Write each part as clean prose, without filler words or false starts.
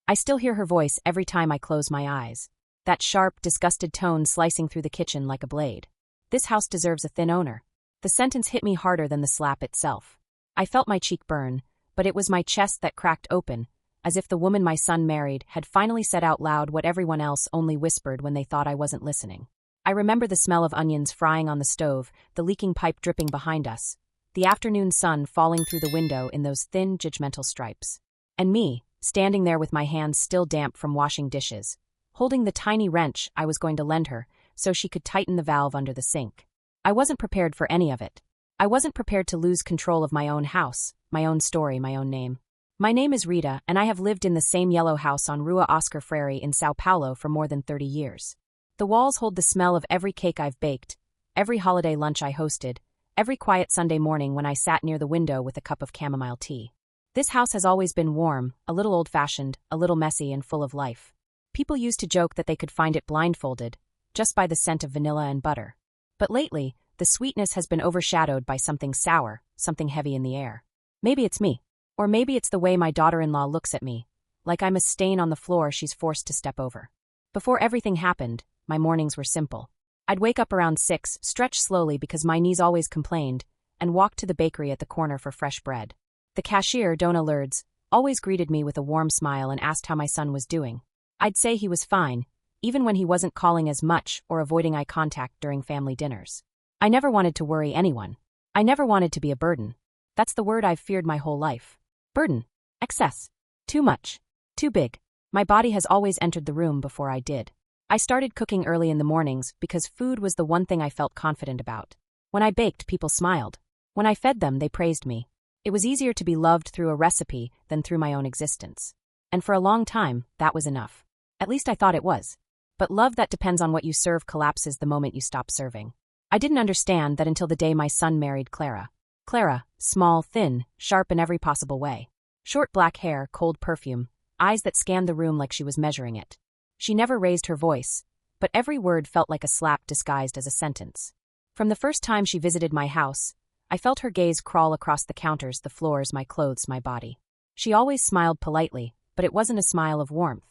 I still hear her voice every time I close my eyes. That sharp, disgusted tone slicing through the kitchen like a blade. This house deserves a thin owner. The sentence hit me harder than the slap itself. I felt my cheek burn, but it was my chest that cracked open, as if the woman my son married had finally said out loud what everyone else only whispered when they thought I wasn't listening. I remember the smell of onions frying on the stove, the leaking pipe dripping behind us, the afternoon sun falling through the window in those thin, judgmental stripes. And me, standing there with my hands still damp from washing dishes, holding the tiny wrench I was going to lend her so she could tighten the valve under the sink. I wasn't prepared for any of it. I wasn't prepared to lose control of my own house, my own story, my own name. My name is Rita, and I have lived in the same yellow house on Rua Oscar Freire in Sao Paulo for more than 30 years. The walls hold the smell of every cake I've baked, every holiday lunch I hosted, every quiet Sunday morning when I sat near the window with a cup of chamomile tea. This house has always been warm, a little old-fashioned, a little messy and full of life. People used to joke that they could find it blindfolded, just by the scent of vanilla and butter. But lately, the sweetness has been overshadowed by something sour, something heavy in the air. Maybe it's me. Or maybe it's the way my daughter-in-law looks at me, like I'm a stain on the floor she's forced to step over. Before everything happened, my mornings were simple. I'd wake up around 6, stretch slowly because my knees always complained, and walk to the bakery at the corner for fresh bread. The cashier, Dona Lourdes, always greeted me with a warm smile and asked how my son was doing. I'd say he was fine, even when he wasn't calling as much or avoiding eye contact during family dinners. I never wanted to worry anyone. I never wanted to be a burden. That's the word I've feared my whole life. Burden. Excess. Too much. Too big. My body has always entered the room before I did. I started cooking early in the mornings because food was the one thing I felt confident about. When I baked, people smiled. When I fed them, they praised me. It was easier to be loved through a recipe than through my own existence. And for a long time, that was enough. At least I thought it was. But love that depends on what you serve collapses the moment you stop serving. I didn't understand that until the day my son married Clara. Clara, small, thin, sharp in every possible way. Short black hair, cold perfume, eyes that scanned the room like she was measuring it. She never raised her voice, but every word felt like a slap disguised as a sentence. From the first time she visited my house, I felt her gaze crawl across the counters, the floors, my clothes, my body. She always smiled politely, but it wasn't a smile of warmth.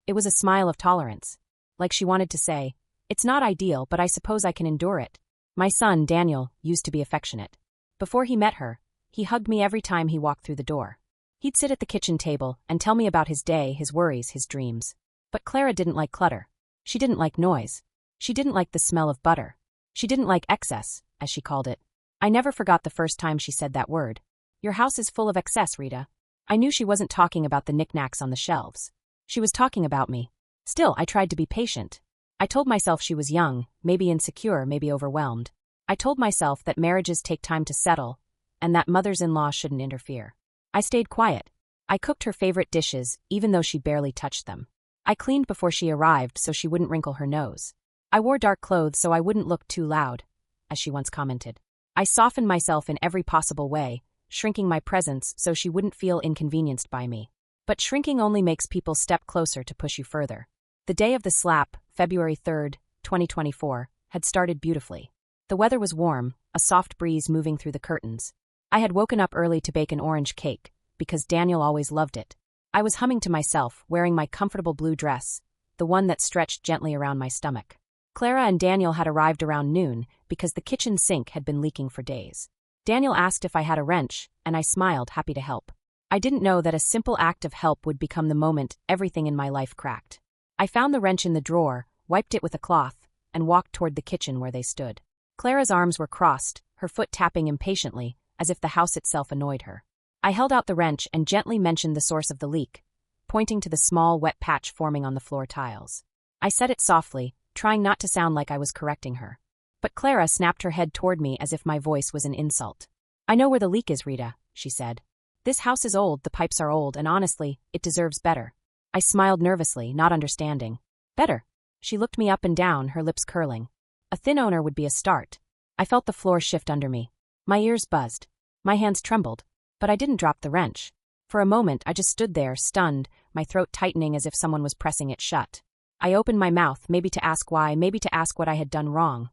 It was a smile of tolerance. Like she wanted to say, "It's not ideal, but I suppose I can endure it." My son, Daniel, used to be affectionate. Before he met her, he hugged me every time he walked through the door. He'd sit at the kitchen table and tell me about his day, his worries, his dreams. But Clara didn't like clutter. She didn't like noise. She didn't like the smell of butter. She didn't like excess, as she called it. I never forgot the first time she said that word. "Your house is full of excess, Rita." I knew she wasn't talking about the knickknacks on the shelves. She was talking about me. Still, I tried to be patient. I told myself she was young, maybe insecure, maybe overwhelmed. I told myself that marriages take time to settle, and that mothers-in-law shouldn't interfere. I stayed quiet. I cooked her favorite dishes, even though she barely touched them. I cleaned before she arrived so she wouldn't wrinkle her nose. I wore dark clothes so I wouldn't look too loud, as she once commented. I softened myself in every possible way, shrinking my presence so she wouldn't feel inconvenienced by me. But shrinking only makes people step closer to push you further. The day of the slap, February 3rd, 2024, had started beautifully. The weather was warm, a soft breeze moving through the curtains. I had woken up early to bake an orange cake, because Daniel always loved it. I was humming to myself, wearing my comfortable blue dress, the one that stretched gently around my stomach. Clara and Daniel had arrived around noon because the kitchen sink had been leaking for days. Daniel asked if I had a wrench, and I smiled, happy to help. I didn't know that a simple act of help would become the moment everything in my life cracked. I found the wrench in the drawer, wiped it with a cloth, and walked toward the kitchen where they stood. Clara's arms were crossed, her foot tapping impatiently, as if the house itself annoyed her. I held out the wrench and gently mentioned the source of the leak, pointing to the small, wet patch forming on the floor tiles. I said it softly, trying not to sound like I was correcting her. But Clara snapped her head toward me as if my voice was an insult. "I know where the leak is, Rita," she said. "This house is old, the pipes are old, and honestly, it deserves better." I smiled nervously, not understanding. "Better?" She looked me up and down, her lips curling. "A thin owner would be a start." I felt the floor shift under me. My ears buzzed. My hands trembled. But I didn't drop the wrench. For a moment, I just stood there, stunned, my throat tightening as if someone was pressing it shut. I opened my mouth, maybe to ask why, maybe to ask what I had done wrong.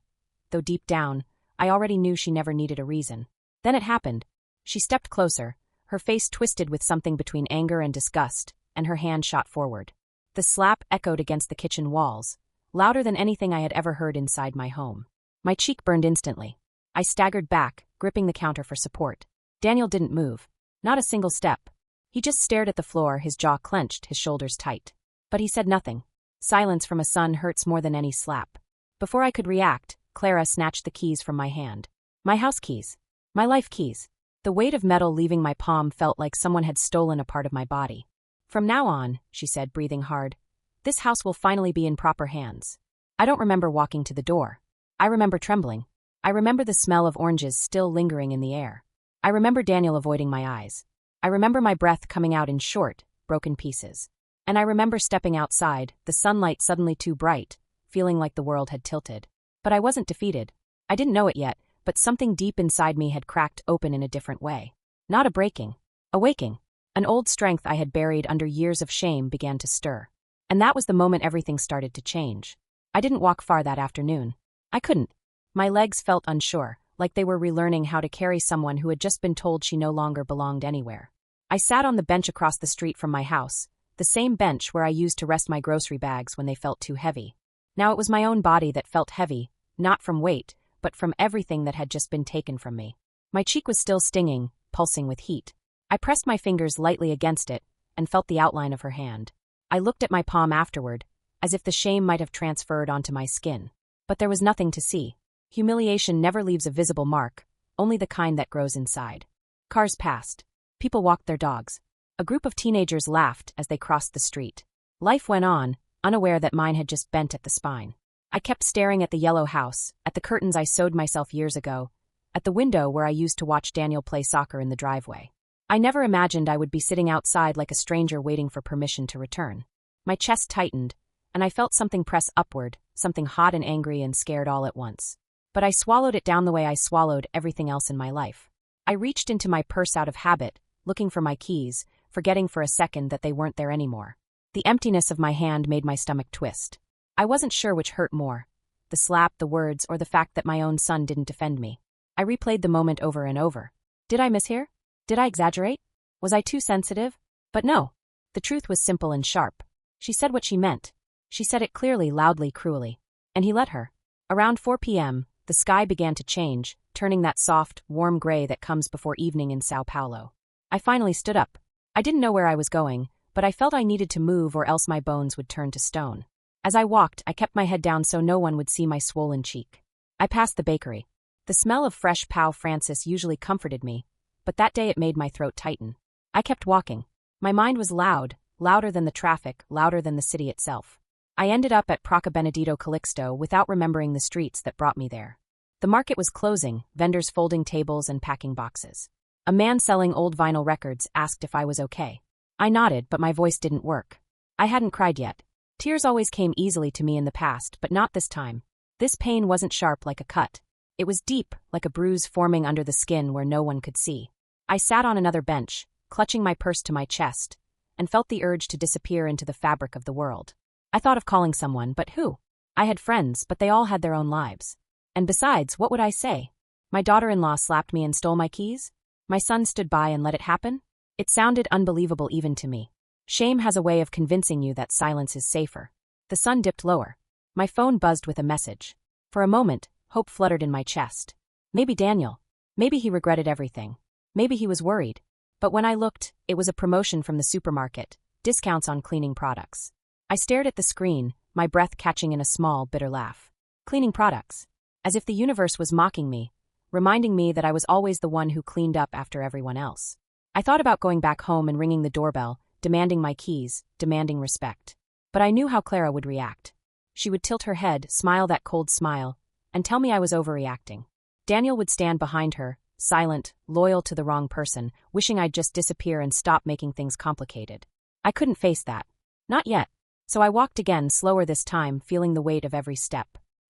Though deep down, I already knew she never needed a reason. Then it happened. She stepped closer, her face twisted with something between anger and disgust, and her hand shot forward. The slap echoed against the kitchen walls, louder than anything I had ever heard inside my home. My cheek burned instantly. I staggered back, gripping the counter for support. Daniel didn't move. Not a single step. He just stared at the floor, his jaw clenched, his shoulders tight. But he said nothing. Silence from a son hurts more than any slap. Before I could react, Clara snatched the keys from my hand. My house keys. My life keys. The weight of metal leaving my palm felt like someone had stolen a part of my body. From now on, she said, breathing hard, this house will finally be in proper hands. I don't remember walking to the door. I remember trembling. I remember the smell of oranges still lingering in the air. I remember Daniel avoiding my eyes. I remember my breath coming out in short, broken pieces. And I remember stepping outside, the sunlight suddenly too bright, feeling like the world had tilted. But I wasn't defeated. I didn't know it yet, but something deep inside me had cracked open in a different way. Not a breaking. A waking. An old strength I had buried under years of shame began to stir. And that was the moment everything started to change. I didn't walk far that afternoon. I couldn't. My legs felt unsure, like they were relearning how to carry someone who had just been told she no longer belonged anywhere. I sat on the bench across the street from my house, the same bench where I used to rest my grocery bags when they felt too heavy. Now it was my own body that felt heavy, not from weight, but from everything that had just been taken from me. My cheek was still stinging, pulsing with heat. I pressed my fingers lightly against it and felt the outline of her hand. I looked at my palm afterward, as if the shame might have transferred onto my skin. But there was nothing to see. Humiliation never leaves a visible mark, only the kind that grows inside. Cars passed. People walked their dogs. A group of teenagers laughed as they crossed the street. Life went on, unaware that mine had just bent at the spine. I kept staring at the yellow house, at the curtains I sewed myself years ago, at the window where I used to watch Daniel play soccer in the driveway. I never imagined I would be sitting outside like a stranger waiting for permission to return. My chest tightened, and I felt something press upward, something hot and angry and scared all at once. But I swallowed it down the way I swallowed everything else in my life. I reached into my purse out of habit, looking for my keys, forgetting for a second that they weren't there anymore. The emptiness of my hand made my stomach twist. I wasn't sure which hurt more, the slap, the words, or the fact that my own son didn't defend me. I replayed the moment over and over. Did I mishear? Did I exaggerate? Was I too sensitive? But no. The truth was simple and sharp. She said what she meant. She said it clearly, loudly, cruelly. And he let her. Around 4 p.m., the sky began to change, turning that soft, warm gray that comes before evening in Sao Paulo. I finally stood up. I didn't know where I was going, but I felt I needed to move or else my bones would turn to stone. As I walked, I kept my head down so no one would see my swollen cheek. I passed the bakery. The smell of fresh Pau Francis usually comforted me, but that day it made my throat tighten. I kept walking. My mind was loud, louder than the traffic, louder than the city itself. I ended up at Praca Benedito Calixto without remembering the streets that brought me there. The market was closing, vendors folding tables and packing boxes. A man selling old vinyl records asked if I was okay. I nodded, but my voice didn't work. I hadn't cried yet. Tears always came easily to me in the past, but not this time. This pain wasn't sharp like a cut. It was deep, like a bruise forming under the skin where no one could see. I sat on another bench, clutching my purse to my chest, and felt the urge to disappear into the fabric of the world. I thought of calling someone, but who? I had friends, but they all had their own lives. And besides, what would I say? My daughter-in-law slapped me and stole my keys? My son stood by and let it happen? It sounded unbelievable even to me. Shame has a way of convincing you that silence is safer. The sun dipped lower. My phone buzzed with a message. For a moment, hope fluttered in my chest. Maybe Daniel. Maybe he regretted everything. Maybe he was worried. But when I looked, it was a promotion from the supermarket, discounts on cleaning products. I stared at the screen, my breath catching in a small, bitter laugh. Cleaning products. As if the universe was mocking me, reminding me that I was always the one who cleaned up after everyone else. I thought about going back home and ringing the doorbell, demanding my keys, demanding respect. But I knew how Clara would react. She would tilt her head, smile that cold smile, and tell me I was overreacting. Daniel would stand behind her, silent, loyal to the wrong person, wishing I'd just disappear and stop making things complicated. I couldn't face that. Not yet. So I walked again, slower this time, feeling the weight of every step.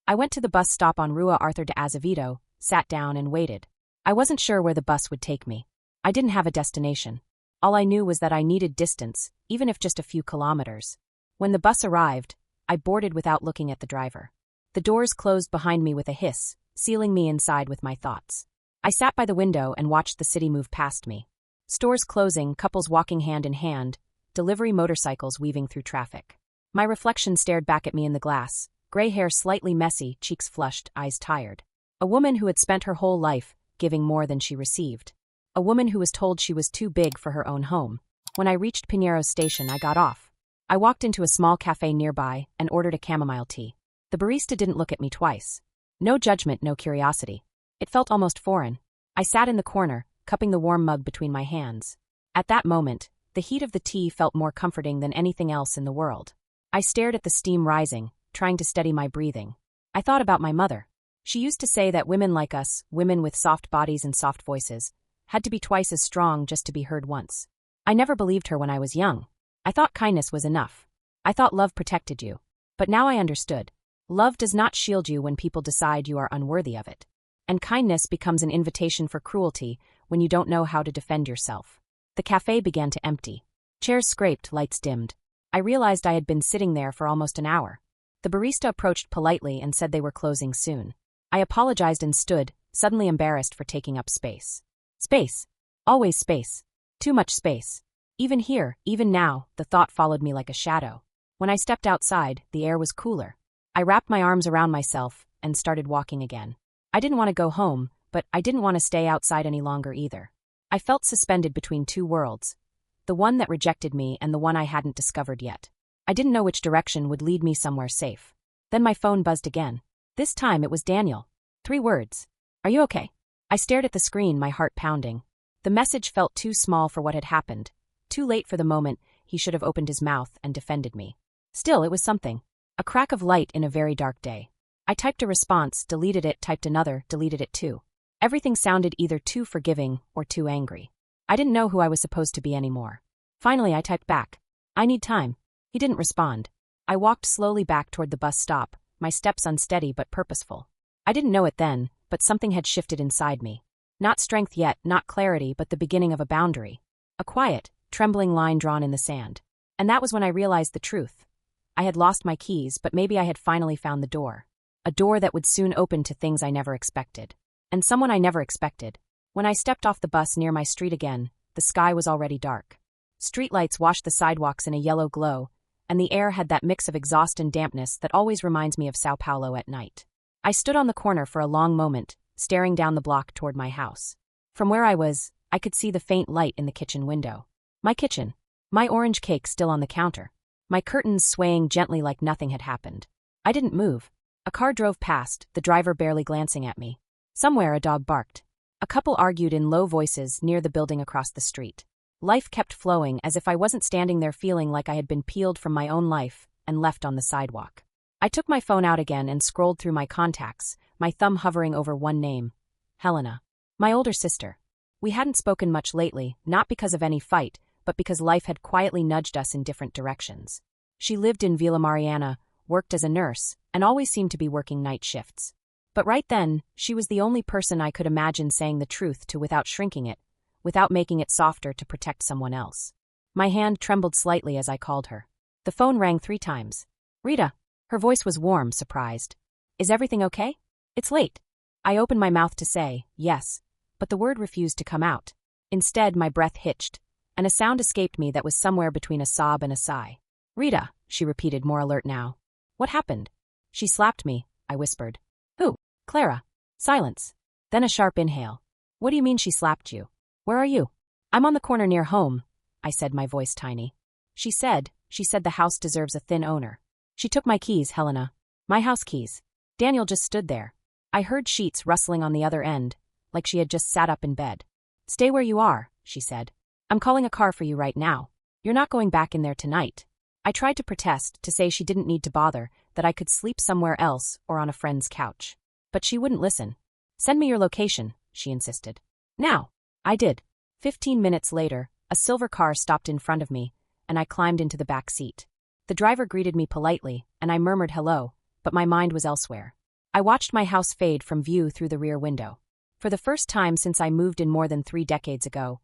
I went to the bus stop on Rua Arthur de Azevedo, sat down and waited. I wasn't sure where the bus would take me. I didn't have a destination. All I knew was that I needed distance, even if just a few kilometers. When the bus arrived, I boarded without looking at the driver. The doors closed behind me with a hiss, sealing me inside with my thoughts. I sat by the window and watched the city move past me. Stores closing, couples walking hand in hand, delivery motorcycles weaving through traffic. My reflection stared back at me in the glass, gray hair slightly messy, cheeks flushed, eyes tired. A woman who had spent her whole life giving more than she received. A woman who was told she was too big for her own home. When I reached Pinero's station, I got off. I walked into a small cafe nearby and ordered a chamomile tea. The barista didn't look at me twice. No judgment, no curiosity. It felt almost foreign. I sat in the corner, cupping the warm mug between my hands. At that moment, the heat of the tea felt more comforting than anything else in the world. I stared at the steam rising, trying to steady my breathing. I thought about my mother. She used to say that women like us, women with soft bodies and soft voices, had to be twice as strong just to be heard once. I never believed her when I was young. I thought kindness was enough. I thought love protected you. But now I understood. Love does not shield you when people decide you are unworthy of it. And kindness becomes an invitation for cruelty when you don't know how to defend yourself. The cafe began to empty. Chairs scraped, lights dimmed. I realized I had been sitting there for almost an hour. The barista approached politely and said they were closing soon. I apologized and stood, suddenly embarrassed for taking up space. Space. Always space. Too much space. Even here, even now, the thought followed me like a shadow. When I stepped outside, the air was cooler. I wrapped my arms around myself and started walking again. I didn't want to go home, but I didn't want to stay outside any longer either. I felt suspended between two worlds, the one that rejected me and the one I hadn't discovered yet. I didn't know which direction would lead me somewhere safe. Then my phone buzzed again. This time it was Daniel. 3 words. Are you okay? I stared at the screen, my heart pounding. The message felt too small for what had happened. Too late for the moment he should have opened his mouth and defended me. Still, it was something. A crack of light in a very dark day. I typed a response, deleted it, typed another, deleted it too. Everything sounded either too forgiving or too angry. I didn't know who I was supposed to be anymore. Finally, I typed back. I need time. He didn't respond. I walked slowly back toward the bus stop, my steps unsteady but purposeful. I didn't know it then, but something had shifted inside me. Not strength yet, not clarity, but the beginning of a boundary. A quiet, trembling line drawn in the sand. And that was when I realized the truth. I had lost my keys, but maybe I had finally found the door. A door that would soon open to things I never expected. And someone I never expected. When I stepped off the bus near my street again, the sky was already dark. Streetlights washed the sidewalks in a yellow glow, and the air had that mix of exhaust and dampness that always reminds me of Sao Paulo at night. I stood on the corner for a long moment, staring down the block toward my house. From where I was, I could see the faint light in the kitchen window. My kitchen. My orange cake still on the counter. My curtains swaying gently like nothing had happened. I didn't move. A car drove past, the driver barely glancing at me. Somewhere a dog barked. A couple argued in low voices near the building across the street. Life kept flowing as if I wasn't standing there feeling like I had been peeled from my own life and left on the sidewalk. I took my phone out again and scrolled through my contacts, my thumb hovering over one name. Helena. My older sister. We hadn't spoken much lately, not because of any fight, but because life had quietly nudged us in different directions. She lived in Villa Mariana, worked as a nurse, and always seemed to be working night shifts. But right then, she was the only person I could imagine saying the truth to without shrinking it, without making it softer to protect someone else. My hand trembled slightly as I called her. The phone rang 3 times. Rita. Her voice was warm, surprised. Is everything okay? It's late. I opened my mouth to say, yes, but the word refused to come out. Instead, my breath hitched, and a sound escaped me that was somewhere between a sob and a sigh. Rita, she repeated, more alert now. What happened? She slapped me, I whispered. Who? Clara. Silence. Then a sharp inhale. What do you mean she slapped you? Where are you? I'm on the corner near home, I said, my voice tiny. She said the house deserves a thin owner. She took my keys, Helena. My house keys. Daniel just stood there. I heard sheets rustling on the other end, like she had just sat up in bed. Stay where you are, she said. I'm calling a car for you right now. You're not going back in there tonight. I tried to protest, to say she didn't need to bother, that I could sleep somewhere else or on a friend's couch. But she wouldn't listen. Send me your location, she insisted. Now. I did. 15 minutes later, a silver car stopped in front of me, and I climbed into the back seat. The driver greeted me politely, and I murmured hello, but my mind was elsewhere. I watched my house fade from view through the rear window. For the first time since I moved in more than 3 decades ago,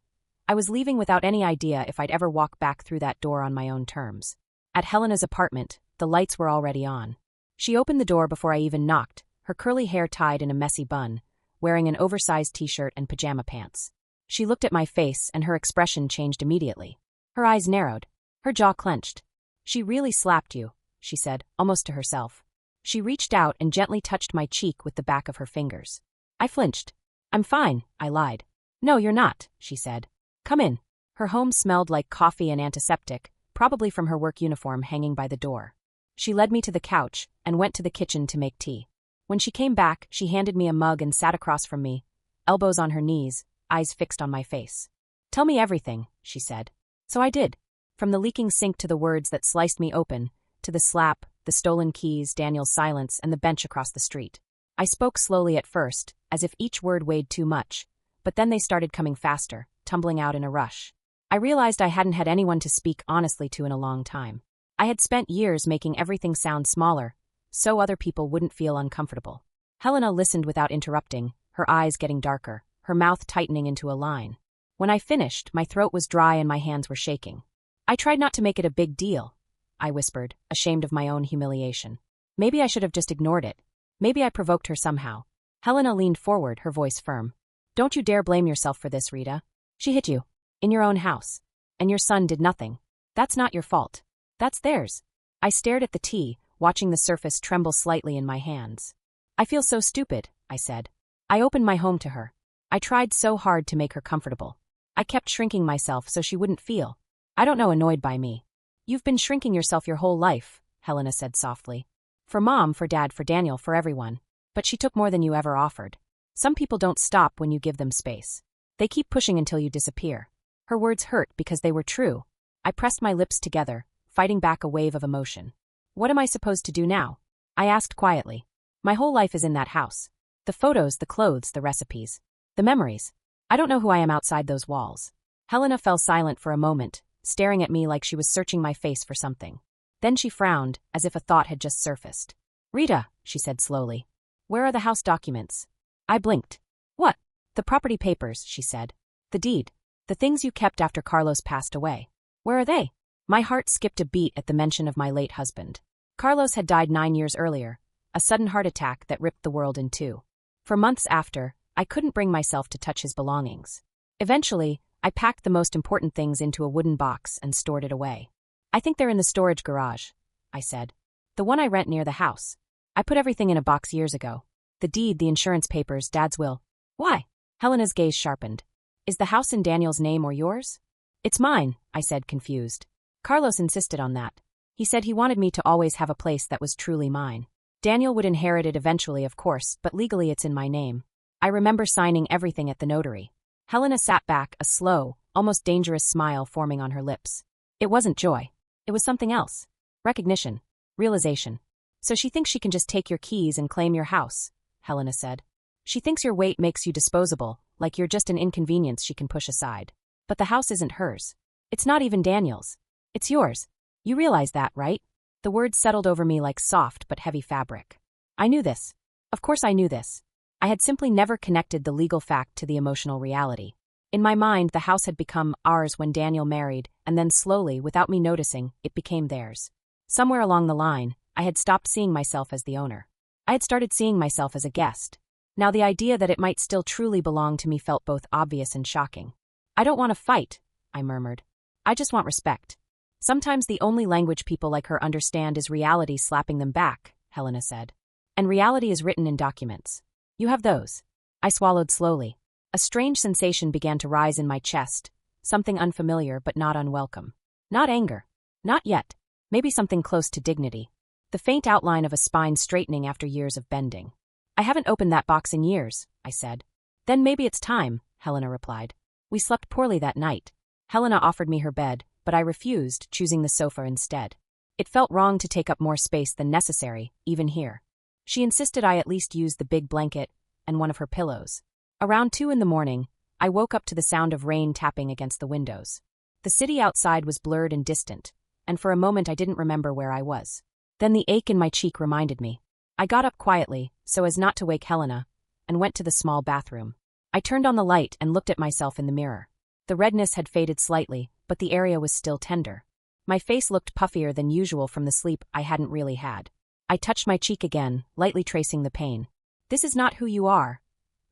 I was leaving without any idea if I'd ever walk back through that door on my own terms. At Helena's apartment, the lights were already on. She opened the door before I even knocked, her curly hair tied in a messy bun, wearing an oversized t-shirt and pajama pants. She looked at my face and her expression changed immediately. Her eyes narrowed. Her jaw clenched. She really slapped you, she said, almost to herself. She reached out and gently touched my cheek with the back of her fingers. I flinched. I'm fine, I lied. No, you're not, she said. Come in. Her home smelled like coffee and antiseptic, probably from her work uniform hanging by the door. She led me to the couch and went to the kitchen to make tea. When she came back, she handed me a mug and sat across from me, elbows on her knees, eyes fixed on my face. Tell me everything, she said. So I did. From the leaking sink to the words that sliced me open, to the slap, the stolen keys, Daniel's silence, and the bench across the street. I spoke slowly at first, as if each word weighed too much, but then they started coming faster, tumbling out in a rush. I realized I hadn't had anyone to speak honestly to in a long time. I had spent years making everything sound smaller, so other people wouldn't feel uncomfortable. Helena listened without interrupting, her eyes getting darker, her mouth tightening into a line. When I finished, my throat was dry and my hands were shaking. I tried not to make it a big deal, I whispered, ashamed of my own humiliation. Maybe I should have just ignored it. Maybe I provoked her somehow. Helena leaned forward, her voice firm. Don't you dare blame yourself for this, Rita. She hit you. In your own house. And your son did nothing. That's not your fault. That's theirs. I stared at the tea, watching the surface tremble slightly in my hands. I feel so stupid, I said. I opened my home to her. I tried so hard to make her comfortable. I kept shrinking myself so she wouldn't feel, I don't know, annoyed by me. You've been shrinking yourself your whole life, Helena said softly. For Mom, for Dad, for Daniel, for everyone. But she took more than you ever offered. Some people don't stop when you give them space. They keep pushing until you disappear. Her words hurt because they were true. I pressed my lips together, fighting back a wave of emotion. What am I supposed to do now? I asked quietly. My whole life is in that house. The photos, the clothes, the recipes. The memories. I don't know who I am outside those walls. Helena fell silent for a moment, staring at me like she was searching my face for something. Then she frowned, as if a thought had just surfaced. Rita, she said slowly. Where are the house documents? I blinked. What? The property papers, she said. The deed. The things you kept after Carlos passed away. Where are they? My heart skipped a beat at the mention of my late husband. Carlos had died 9 years earlier, a sudden heart attack that ripped the world in two. For months after, I couldn't bring myself to touch his belongings. Eventually, I packed the most important things into a wooden box and stored it away. I think they're in the storage garage, I said. The one I rent near the house. I put everything in a box years ago. The deed, the insurance papers, Dad's will. Why? Helena's gaze sharpened. Is the house in Daniel's name or yours? It's mine, I said, confused. Carlos insisted on that. He said he wanted me to always have a place that was truly mine. Daniel would inherit it eventually, of course, but legally it's in my name. I remember signing everything at the notary. Helena sat back, a slow, almost dangerous smile forming on her lips. It wasn't joy. It was something else. Recognition. Realization. So she thinks she can just take your keys and claim your house, Helena said. She thinks your weight makes you disposable, like you're just an inconvenience she can push aside. But the house isn't hers. It's not even Daniel's. It's yours. You realize that, right? The words settled over me like soft but heavy fabric. I knew this. Of course I knew this. I had simply never connected the legal fact to the emotional reality. In my mind, the house had become ours when Daniel married, and then slowly, without me noticing, it became theirs. Somewhere along the line, I had stopped seeing myself as the owner. I had started seeing myself as a guest. Now the idea that it might still truly belong to me felt both obvious and shocking. I don't want to fight, I murmured. I just want respect. Sometimes the only language people like her understand is reality slapping them back, Helena said. And reality is written in documents. You have those. I swallowed slowly. A strange sensation began to rise in my chest, something unfamiliar but not unwelcome. Not anger. Not yet. Maybe something close to dignity. The faint outline of a spine straightening after years of bending. I haven't opened that box in years, I said. Then maybe it's time, Helena replied. We slept poorly that night. Helena offered me her bed, but I refused, choosing the sofa instead. It felt wrong to take up more space than necessary, even here. She insisted I at least use the big blanket and one of her pillows. Around 2 a.m, I woke up to the sound of rain tapping against the windows. The city outside was blurred and distant, and for a moment I didn't remember where I was. Then the ache in my cheek reminded me. I got up quietly, so as not to wake Helena, and went to the small bathroom. I turned on the light and looked at myself in the mirror. The redness had faded slightly, but the area was still tender. My face looked puffier than usual from the sleep I hadn't really had. I touched my cheek again, lightly tracing the pain. This is not who you are,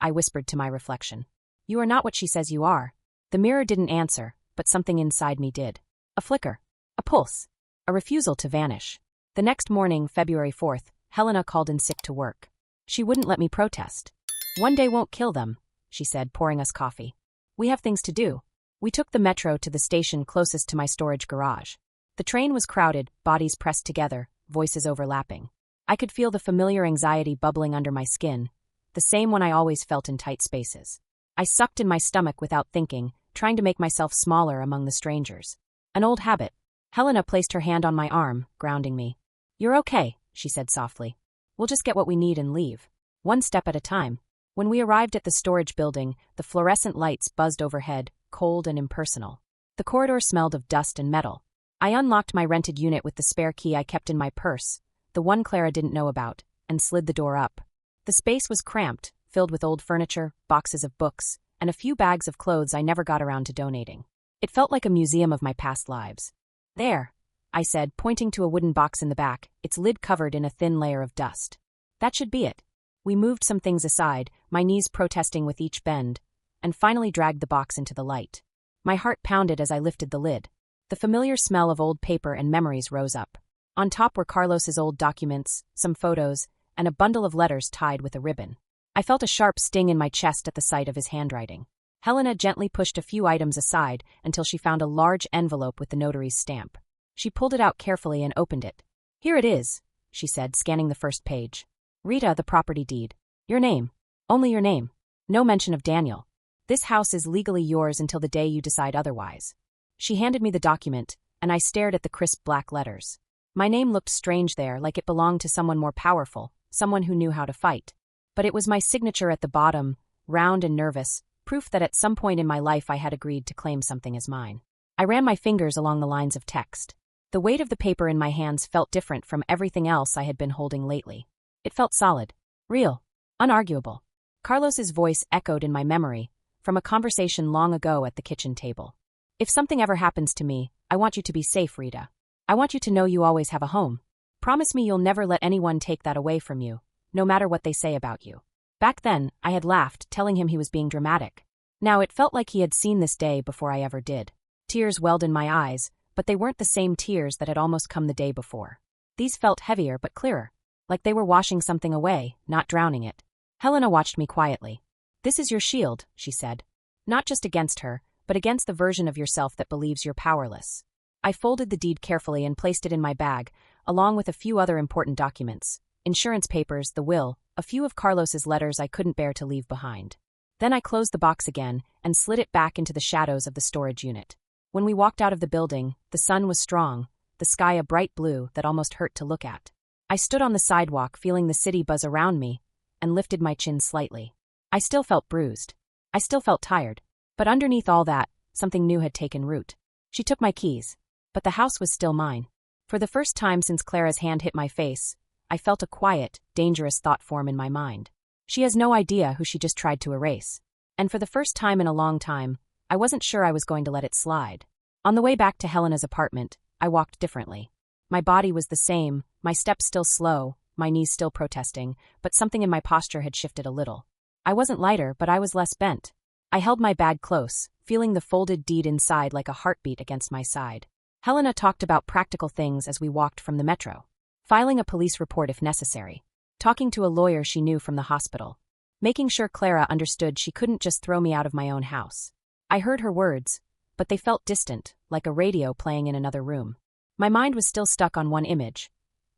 I whispered to my reflection. You are not what she says you are. The mirror didn't answer, but something inside me did. A flicker. A pulse. A refusal to vanish. The next morning, February 4th, Helena called in sick to work. She wouldn't let me protest. "One day won't kill them," she said, pouring us coffee. "We have things to do." We took the metro to the station closest to my storage garage. The train was crowded, bodies pressed together, voices overlapping. I could feel the familiar anxiety bubbling under my skin, the same one I always felt in tight spaces. I sucked in my stomach without thinking, trying to make myself smaller among the strangers. An old habit. Helena placed her hand on my arm, grounding me. "You're okay," she said softly. "We'll just get what we need and leave. One step at a time." When we arrived at the storage building, the fluorescent lights buzzed overhead, cold and impersonal. The corridor smelled of dust and metal. I unlocked my rented unit with the spare key I kept in my purse, the one Clara didn't know about, and slid the door up. The space was cramped, filled with old furniture, boxes of books, and a few bags of clothes I never got around to donating. It felt like a museum of my past lives. "There," I said, pointing to a wooden box in the back, its lid covered in a thin layer of dust. "That should be it." We moved some things aside, my knees protesting with each bend, and finally dragged the box into the light. My heart pounded as I lifted the lid. The familiar smell of old paper and memories rose up. On top were Carlos's old documents, some photos, and a bundle of letters tied with a ribbon. I felt a sharp sting in my chest at the sight of his handwriting. Helena gently pushed a few items aside until she found a large envelope with the notary's stamp. She pulled it out carefully and opened it. "Here it is," she said, scanning the first page. "Rita, the property deed. Your name. Only your name. No mention of Daniel. This house is legally yours until the day you decide otherwise." She handed me the document, and I stared at the crisp black letters. My name looked strange there, like it belonged to someone more powerful, someone who knew how to fight. But it was my signature at the bottom, round and nervous, proof that at some point in my life I had agreed to claim something as mine. I ran my fingers along the lines of text. The weight of the paper in my hands felt different from everything else I had been holding lately. It felt solid, real, unarguable. Carlos's voice echoed in my memory, from a conversation long ago at the kitchen table. "If something ever happens to me, I want you to be safe, Rita. I want you to know you always have a home. Promise me you'll never let anyone take that away from you, no matter what they say about you." Back then, I had laughed, telling him he was being dramatic. Now it felt like he had seen this day before I ever did. Tears welled in my eyes, but they weren't the same tears that had almost come the day before. These felt heavier but clearer, like they were washing something away, not drowning it. Helena watched me quietly. "This is your shield," she said. "Not just against her, but against the version of yourself that believes you're powerless." I folded the deed carefully and placed it in my bag, along with a few other important documents. Insurance papers, the will, a few of Carlos's letters I couldn't bear to leave behind. Then I closed the box again and slid it back into the shadows of the storage unit. When we walked out of the building, the sun was strong, the sky a bright blue that almost hurt to look at. I stood on the sidewalk feeling the city buzz around me and lifted my chin slightly. I still felt bruised. I still felt tired. But underneath all that, something new had taken root. She took my keys, but the house was still mine. For the first time since Clara's hand hit my face, I felt a quiet, dangerous thought form in my mind. She has no idea who she just tried to erase. And for the first time in a long time, I wasn't sure I was going to let it slide. On the way back to Helena's apartment, I walked differently. My body was the same, my steps still slow, my knees still protesting, but something in my posture had shifted a little. I wasn't lighter, but I was less bent. I held my bag close, feeling the folded deed inside like a heartbeat against my side. Helena talked about practical things as we walked from the metro. Filing a police report if necessary. Talking to a lawyer she knew from the hospital. Making sure Clara understood she couldn't just throw me out of my own house. I heard her words, but they felt distant, like a radio playing in another room. My mind was still stuck on one image.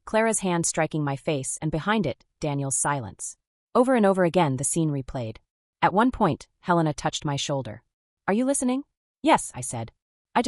Clara's hand striking my face, and behind it, Daniel's silence. Over and over again, the scene replayed. At one point, Helena touched my shoulder. "Are you listening?" "Yes," I said. I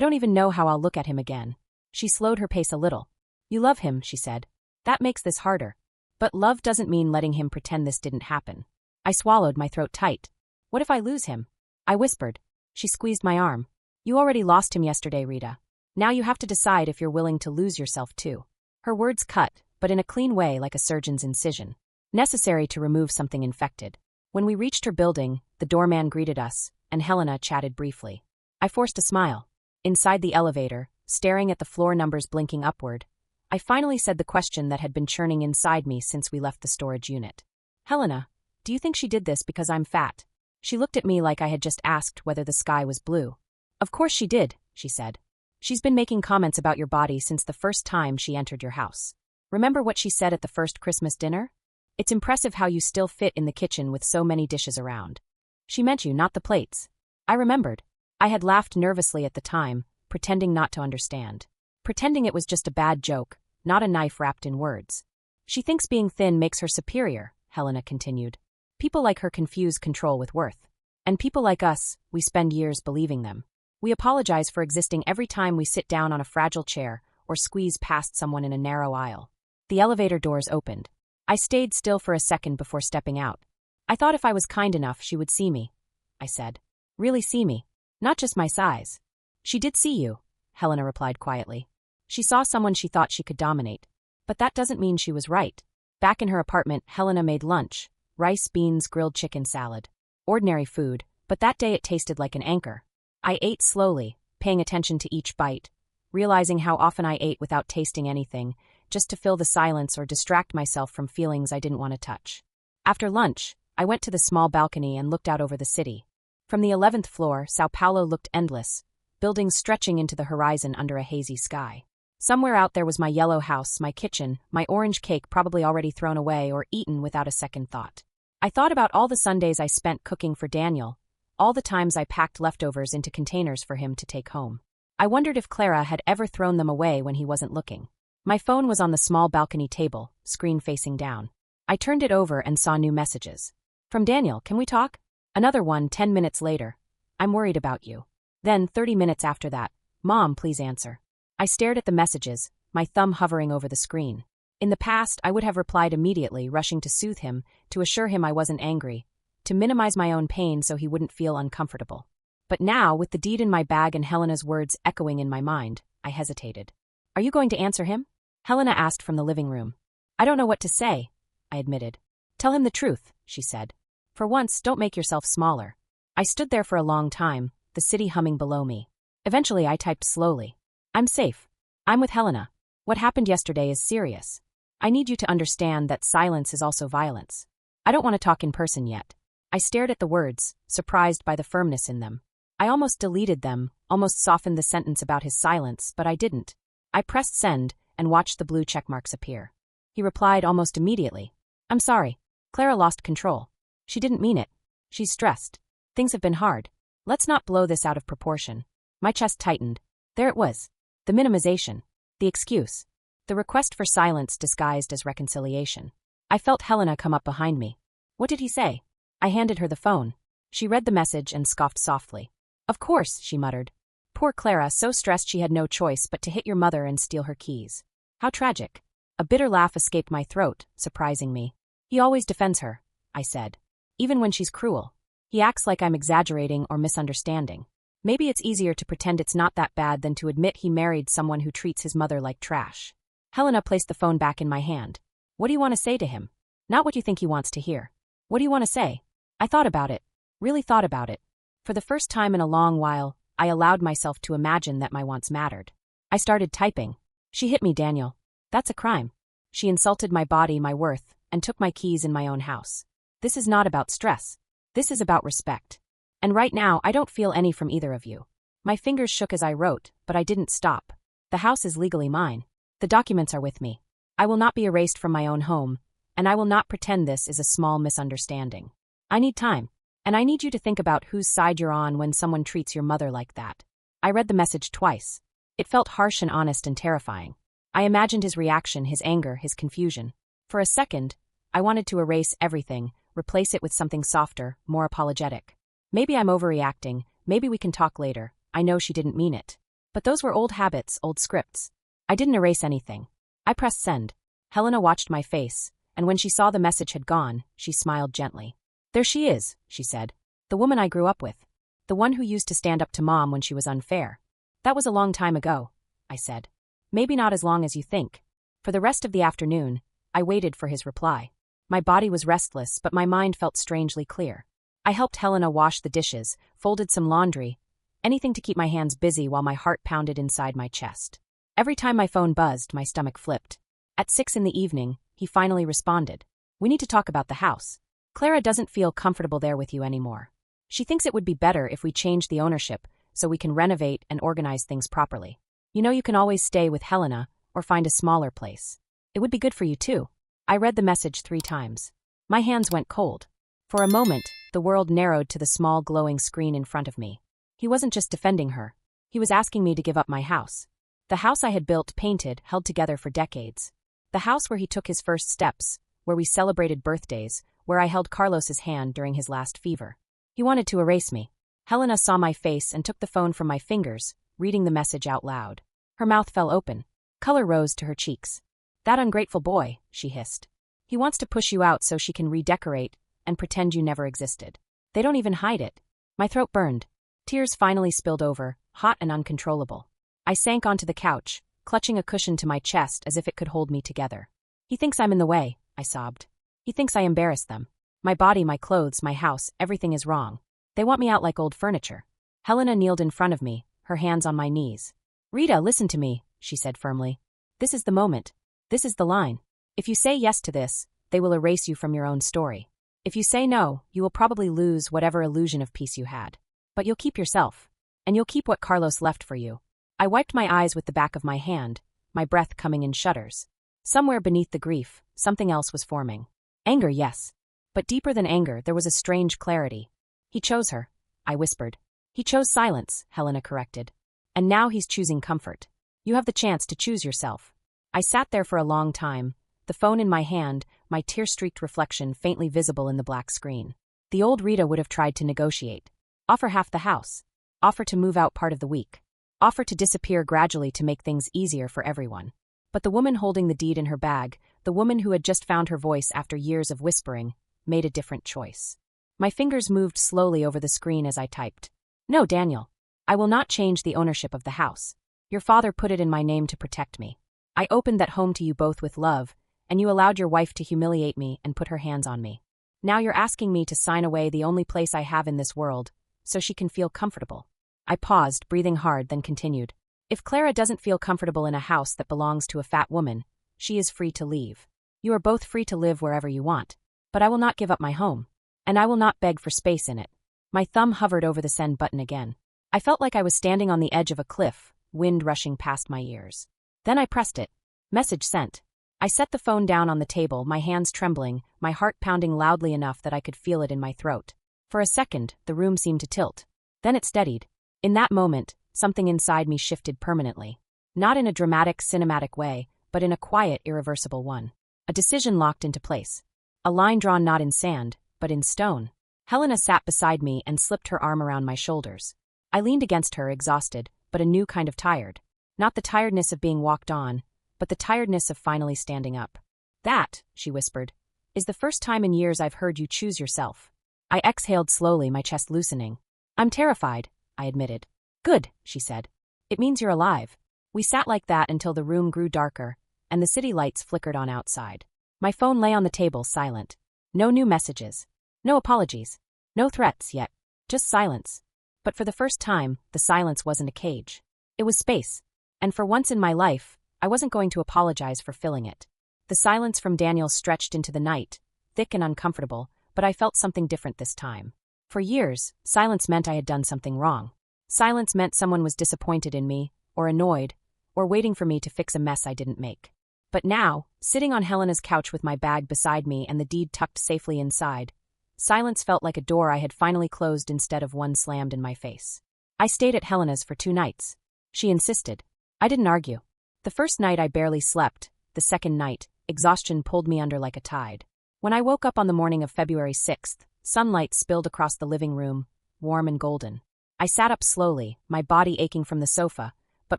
don't even know how I'll look at him again." She slowed her pace a little. "You love him," she said. "That makes this harder. But love doesn't mean letting him pretend this didn't happen." I swallowed, my throat tight. "What if I lose him?" I whispered. She squeezed my arm. "You already lost him yesterday, Rita. Now you have to decide if you're willing to lose yourself too." Her words cut, but in a clean way like a surgeon's incision. Necessary to remove something infected. When we reached her building, the doorman greeted us, and Helena chatted briefly. I forced a smile. Inside the elevator, staring at the floor numbers blinking upward, I finally said the question that had been churning inside me since we left the storage unit. "Helena, do you think she did this because I'm fat?" She looked at me like I had just asked whether the sky was blue. "Of course she did," she said. She's been making comments about your body since the first time she entered your house. Remember what she said at the first Christmas dinner? It's impressive how you still fit in the kitchen with so many dishes around. She meant you, not the plates. I remembered. I had laughed nervously at the time, pretending not to understand. Pretending it was just a bad joke, not a knife wrapped in words. She thinks being thin makes her superior, Helena continued. People like her confuse control with worth. And people like us, we spend years believing them. We apologize for existing every time we sit down on a fragile chair or squeeze past someone in a narrow aisle. The elevator doors opened. I stayed still for a second before stepping out. I thought if I was kind enough she would see me, I said. Really see me. Not just my size. She did see you, Helena replied quietly. She saw someone she thought she could dominate. But that doesn't mean she was right. Back in her apartment, Helena made lunch. Rice, beans, grilled chicken salad. Ordinary food, but that day it tasted like an anchor. I ate slowly, paying attention to each bite, realizing how often I ate without tasting anything, just to fill the silence or distract myself from feelings I didn't want to touch. After lunch, I went to the small balcony and looked out over the city. From the 11th floor, Sao Paulo looked endless, buildings stretching into the horizon under a hazy sky. Somewhere out there was my yellow house, my kitchen, my orange cake probably already thrown away or eaten without a second thought. I thought about all the Sundays I spent cooking for Daniel, all the times I packed leftovers into containers for him to take home. I wondered if Clara had ever thrown them away when he wasn't looking. My phone was on the small balcony table, screen facing down. I turned it over and saw new messages. From Daniel, can we talk? Another one 10 minutes later. I'm worried about you. Then 30 minutes after that. Mom, please answer. I stared at the messages, my thumb hovering over the screen. In the past, I would have replied immediately, rushing to soothe him, to assure him I wasn't angry, to minimize my own pain so he wouldn't feel uncomfortable. But now, with the deed in my bag and Helena's words echoing in my mind, I hesitated. Are you going to answer him? Helena asked from the living room. I don't know what to say, I admitted. Tell him the truth, she said. For once, don't make yourself smaller. I stood there for a long time, the city humming below me. Eventually, I typed slowly. I'm safe. I'm with Helena. What happened yesterday is serious. I need you to understand that silence is also violence. I don't want to talk in person yet. I stared at the words, surprised by the firmness in them. I almost deleted them, almost softened the sentence about his silence, but I didn't. I pressed send and watched the blue checkmarks appear. He replied almost immediately. I'm sorry. Clara lost control. She didn't mean it. She's stressed. Things have been hard. Let's not blow this out of proportion. My chest tightened. There it was. The minimization. The excuse. The request for silence disguised as reconciliation. I felt Helena come up behind me. What did he say? I handed her the phone. She read the message and scoffed softly. Of course, she muttered. Poor Clara, so stressed she had no choice but to hit your mother and steal her keys. How tragic. A bitter laugh escaped my throat, surprising me. He always defends her, I said. Even when she's cruel. He acts like I'm exaggerating or misunderstanding. Maybe it's easier to pretend it's not that bad than to admit he married someone who treats his mother like trash. Helena placed the phone back in my hand. What do you want to say to him? Not what you think he wants to hear. What do you want to say? I thought about it. Really thought about it. For the first time in a long while, I allowed myself to imagine that my wants mattered. I started typing. She hit me, Daniel. That's a crime. She insulted my body, my worth, and took my keys in my own house. This is not about stress. This is about respect. And right now, I don't feel any from either of you. My fingers shook as I wrote, but I didn't stop. The house is legally mine. The documents are with me. I will not be erased from my own home, and I will not pretend this is a small misunderstanding. I need time, and I need you to think about whose side you're on when someone treats your mother like that. I read the message twice. It felt harsh and honest and terrifying. I imagined his reaction, his anger, his confusion. For a second, I wanted to erase everything, replace it with something softer, more apologetic. Maybe I'm overreacting, maybe we can talk later. I know she didn't mean it. But those were old habits, old scripts. I didn't erase anything. I pressed send. Helena watched my face, and when she saw the message had gone, she smiled gently. There she is, she said. The woman I grew up with. The one who used to stand up to Mom when she was unfair. That was a long time ago, I said. Maybe not as long as you think. For the rest of the afternoon, I waited for his reply. My body was restless, but my mind felt strangely clear. I helped Helena wash the dishes, folded some laundry, anything to keep my hands busy while my heart pounded inside my chest. Every time my phone buzzed, my stomach flipped. At 6 p.m, he finally responded. We need to talk about the house. Clara doesn't feel comfortable there with you anymore. She thinks it would be better if we change the ownership so we can renovate and organize things properly. You know you can always stay with Helena or find a smaller place. It would be good for you too. I read the message 3 times. My hands went cold. For a moment, the world narrowed to the small glowing screen in front of me. He wasn't just defending her. He was asking me to give up my house. The house I had built, painted, held together for decades. The house where he took his first steps, where we celebrated birthdays, where I held Carlos's hand during his last fever. He wanted to erase me. Helena saw my face and took the phone from my fingers, reading the message out loud. Her mouth fell open. Color rose to her cheeks. That ungrateful boy, she hissed. He wants to push you out so she can redecorate and pretend you never existed. They don't even hide it. My throat burned. Tears finally spilled over, hot and uncontrollable. I sank onto the couch, clutching a cushion to my chest as if it could hold me together. He thinks I'm in the way, I sobbed. He thinks I embarrassed them. My body, my clothes, my house, everything is wrong. They want me out like old furniture. Helena kneeled in front of me, her hands on my knees. Rita, listen to me, she said firmly. This is the moment. This is the line. If you say yes to this, they will erase you from your own story. If you say no, you will probably lose whatever illusion of peace you had. But you'll keep yourself. And you'll keep what Carlos left for you. I wiped my eyes with the back of my hand, my breath coming in shudders. Somewhere beneath the grief, something else was forming. Anger, yes. But deeper than anger, there was a strange clarity. He chose her, I whispered. He chose silence, Helena corrected. And now he's choosing comfort. You have the chance to choose yourself. I sat there for a long time, the phone in my hand, my tear-streaked reflection faintly visible in the black screen. The old Rita would have tried to negotiate. Offer half the house. Offer to move out part of the week. Offer to disappear gradually to make things easier for everyone. But the woman holding the deed in her bag, the woman who had just found her voice after years of whispering, made a different choice. My fingers moved slowly over the screen as I typed. No, Daniel. I will not change the ownership of the house. Your father put it in my name to protect me. I opened that home to you both with love, and you allowed your wife to humiliate me and put her hands on me. Now you're asking me to sign away the only place I have in this world, so she can feel comfortable. I paused, breathing hard, then continued. If Clara doesn't feel comfortable in a house that belongs to a fat woman, she is free to leave. You are both free to live wherever you want. But I will not give up my home. And I will not beg for space in it. My thumb hovered over the send button again. I felt like I was standing on the edge of a cliff, wind rushing past my ears. Then I pressed it. Message sent. I set the phone down on the table, my hands trembling, my heart pounding loudly enough that I could feel it in my throat. For a second, the room seemed to tilt. Then it steadied. In that moment, something inside me shifted permanently. Not in a dramatic, cinematic way, but in a quiet, irreversible one. A decision locked into place. A line drawn not in sand, but in stone. Helena sat beside me and slipped her arm around my shoulders. I leaned against her, exhausted, but a new kind of tired. Not the tiredness of being walked on, but the tiredness of finally standing up. That, she whispered, is the first time in years I've heard you choose yourself. I exhaled slowly, my chest loosening. I'm terrified, I admitted. Good, she said. It means you're alive. We sat like that until the room grew darker, and the city lights flickered on outside. My phone lay on the table, silent. No new messages. No apologies. No threats yet. Just silence. But for the first time, the silence wasn't a cage. It was space. And for once in my life, I wasn't going to apologize for filling it. The silence from Daniel stretched into the night, thick and uncomfortable, but I felt something different this time. For years, silence meant I had done something wrong. Silence meant someone was disappointed in me, or annoyed, or waiting for me to fix a mess I didn't make. But now, sitting on Helena's couch with my bag beside me and the deed tucked safely inside, silence felt like a door I had finally closed instead of one slammed in my face. I stayed at Helena's for 2 nights. She insisted. I didn't argue. The first night I barely slept. The second night, exhaustion pulled me under like a tide. When I woke up on the morning of February 6th, sunlight spilled across the living room, warm and golden. I sat up slowly, my body aching from the sofa, but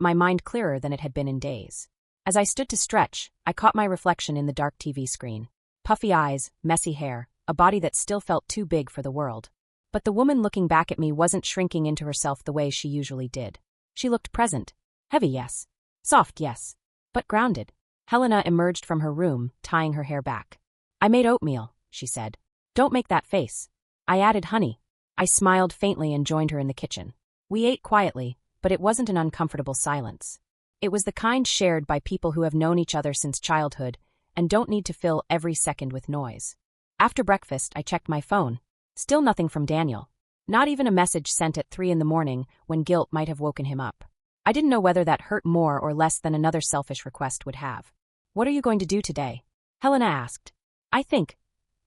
my mind clearer than it had been in days. As I stood to stretch, I caught my reflection in the dark TV screen. Puffy eyes, messy hair, a body that still felt too big for the world. But the woman looking back at me wasn't shrinking into herself the way she usually did. She looked present. Heavy, yes. Soft, yes. But grounded. Helena emerged from her room, tying her hair back. I made oatmeal, she said. Don't make that face. I added honey. I smiled faintly and joined her in the kitchen. We ate quietly, but it wasn't an uncomfortable silence. It was the kind shared by people who have known each other since childhood and don't need to fill every second with noise. After breakfast, I checked my phone. Still nothing from Daniel. Not even a message sent at 3 in the morning when guilt might have woken him up. I didn't know whether that hurt more or less than another selfish request would have. What are you going to do today? Helena asked.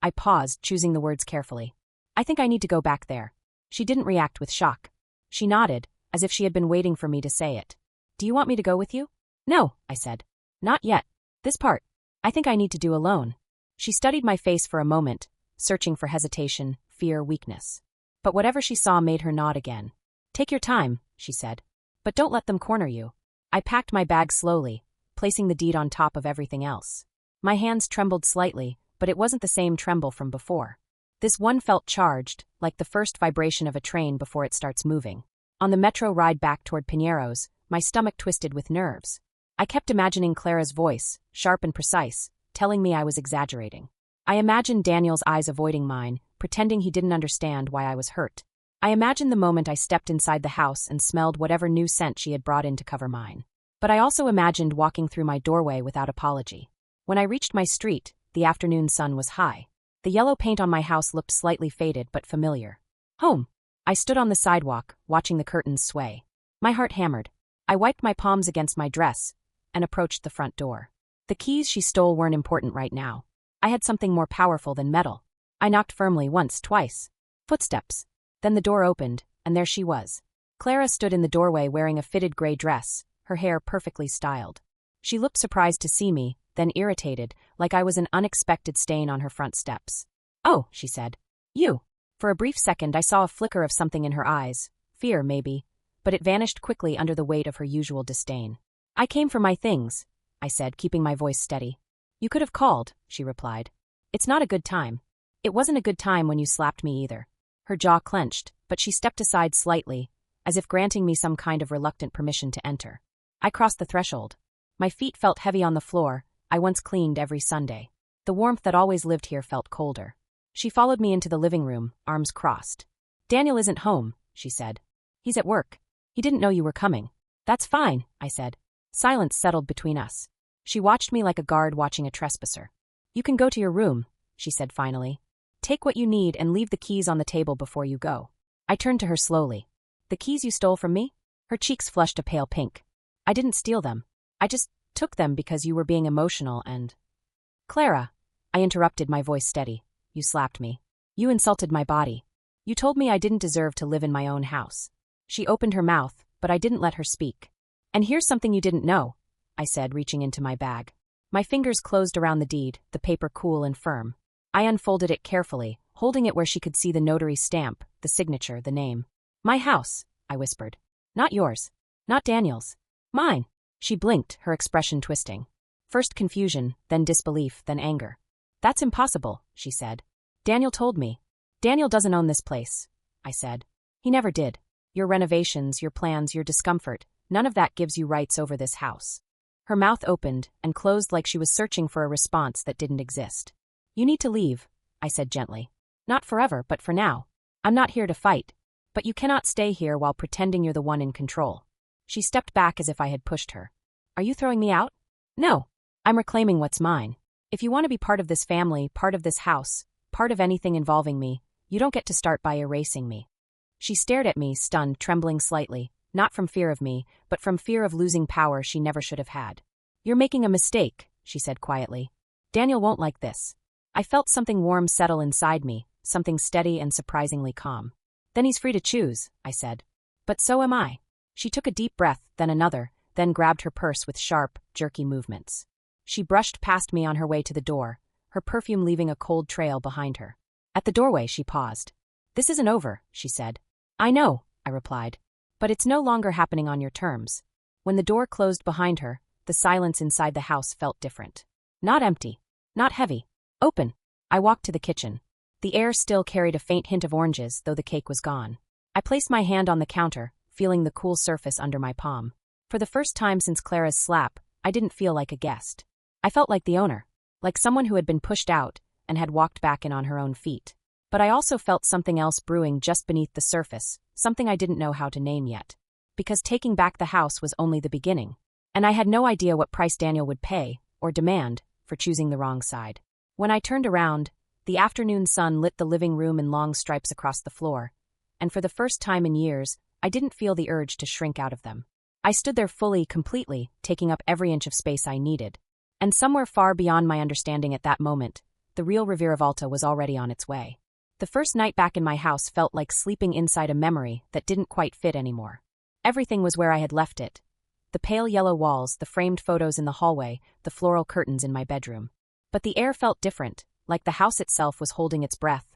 I paused, choosing the words carefully. I think I need to go back there. She didn't react with shock. She nodded, as if she had been waiting for me to say it. Do you want me to go with you? No, I said. Not yet. This part. I think I need to do alone. She studied my face for a moment, searching for hesitation, fear, weakness. But whatever she saw made her nod again. Take your time, she said. But don't let them corner you. I packed my bag slowly, placing the deed on top of everything else. My hands trembled slightly, but it wasn't the same tremble from before. This one felt charged, like the first vibration of a train before it starts moving. On the metro ride back toward Piñeros, my stomach twisted with nerves. I kept imagining Clara's voice, sharp and precise, telling me I was exaggerating. I imagined Daniel's eyes avoiding mine, pretending he didn't understand why I was hurt. I imagined the moment I stepped inside the house and smelled whatever new scent she had brought in to cover mine. But I also imagined walking through my doorway without apology. When I reached my street, the afternoon sun was high. The yellow paint on my house looked slightly faded but familiar. Home. I stood on the sidewalk, watching the curtains sway. My heart hammered. I wiped my palms against my dress and approached the front door. The keys she stole weren't important right now. I had something more powerful than metal. I knocked firmly once, twice. Footsteps. Then the door opened, and there she was. Clara stood in the doorway wearing a fitted gray dress, her hair perfectly styled. She looked surprised to see me, then irritated, like I was an unexpected stain on her front steps. Oh, she said. You. For a brief second I saw a flicker of something in her eyes, fear maybe, but it vanished quickly under the weight of her usual disdain. I came for my things, I said, keeping my voice steady. You could have called, she replied. It's not a good time. It wasn't a good time when you slapped me either. Her jaw clenched, but she stepped aside slightly, as if granting me some kind of reluctant permission to enter. I crossed the threshold. My feet felt heavy on the floor I once cleaned every Sunday. The warmth that always lived here felt colder. She followed me into the living room, arms crossed. Daniel isn't home, she said. He's at work. He didn't know you were coming. That's fine, I said. Silence settled between us. She watched me like a guard watching a trespasser. You can go to your room, she said finally. Take what you need and leave the keys on the table before you go. I turned to her slowly. The keys you stole from me? Her cheeks flushed a pale pink. I didn't steal them. I just took them because you were being emotional and... Clara, I interrupted, my voice steady. You slapped me. You insulted my body. You told me I didn't deserve to live in my own house. She opened her mouth, but I didn't let her speak. And here's something you didn't know, I said, reaching into my bag. My fingers closed around the deed, the paper cool and firm. I unfolded it carefully, holding it where she could see the notary stamp, the signature, the name. My house, I whispered. Not yours. Not Daniel's. Mine. She blinked, her expression twisting. First confusion, then disbelief, then anger. That's impossible, she said. Daniel told me. Daniel doesn't own this place, I said. He never did. Your renovations, your plans, your discomfort, none of that gives you rights over this house. Her mouth opened and closed like she was searching for a response that didn't exist. You need to leave, I said gently. Not forever, but for now. I'm not here to fight. But you cannot stay here while pretending you're the one in control. She stepped back as if I had pushed her. Are you throwing me out? No. I'm reclaiming what's mine. If you want to be part of this family, part of this house, part of anything involving me, you don't get to start by erasing me. She stared at me, stunned, trembling slightly, not from fear of me, but from fear of losing power she never should have had. You're making a mistake, she said quietly. Daniel won't like this. I felt something warm settle inside me, something steady and surprisingly calm. Then he's free to choose, I said. But so am I. She took a deep breath, then another, then grabbed her purse with sharp, jerky movements. She brushed past me on her way to the door, her perfume leaving a cold trail behind her. At the doorway, she paused. This isn't over, she said. I know, I replied. But it's no longer happening on your terms. When the door closed behind her, the silence inside the house felt different. Not empty. Not heavy. Open. I walked to the kitchen. The air still carried a faint hint of oranges, though the cake was gone. I placed my hand on the counter, feeling the cool surface under my palm. For the first time since Clara's slap, I didn't feel like a guest. I felt like the owner, like someone who had been pushed out and had walked back in on her own feet. But I also felt something else brewing just beneath the surface, something I didn't know how to name yet. Because taking back the house was only the beginning. And I had no idea what price Daniel would pay, or demand, for choosing the wrong side. When I turned around, the afternoon sun lit the living room in long stripes across the floor, and for the first time in years, I didn't feel the urge to shrink out of them. I stood there fully, completely, taking up every inch of space I needed. And somewhere far beyond my understanding at that moment, the real Reviravolta was already on its way. The first night back in my house felt like sleeping inside a memory that didn't quite fit anymore. Everything was where I had left it. The pale yellow walls, the framed photos in the hallway, the floral curtains in my bedroom. But the air felt different, like the house itself was holding its breath,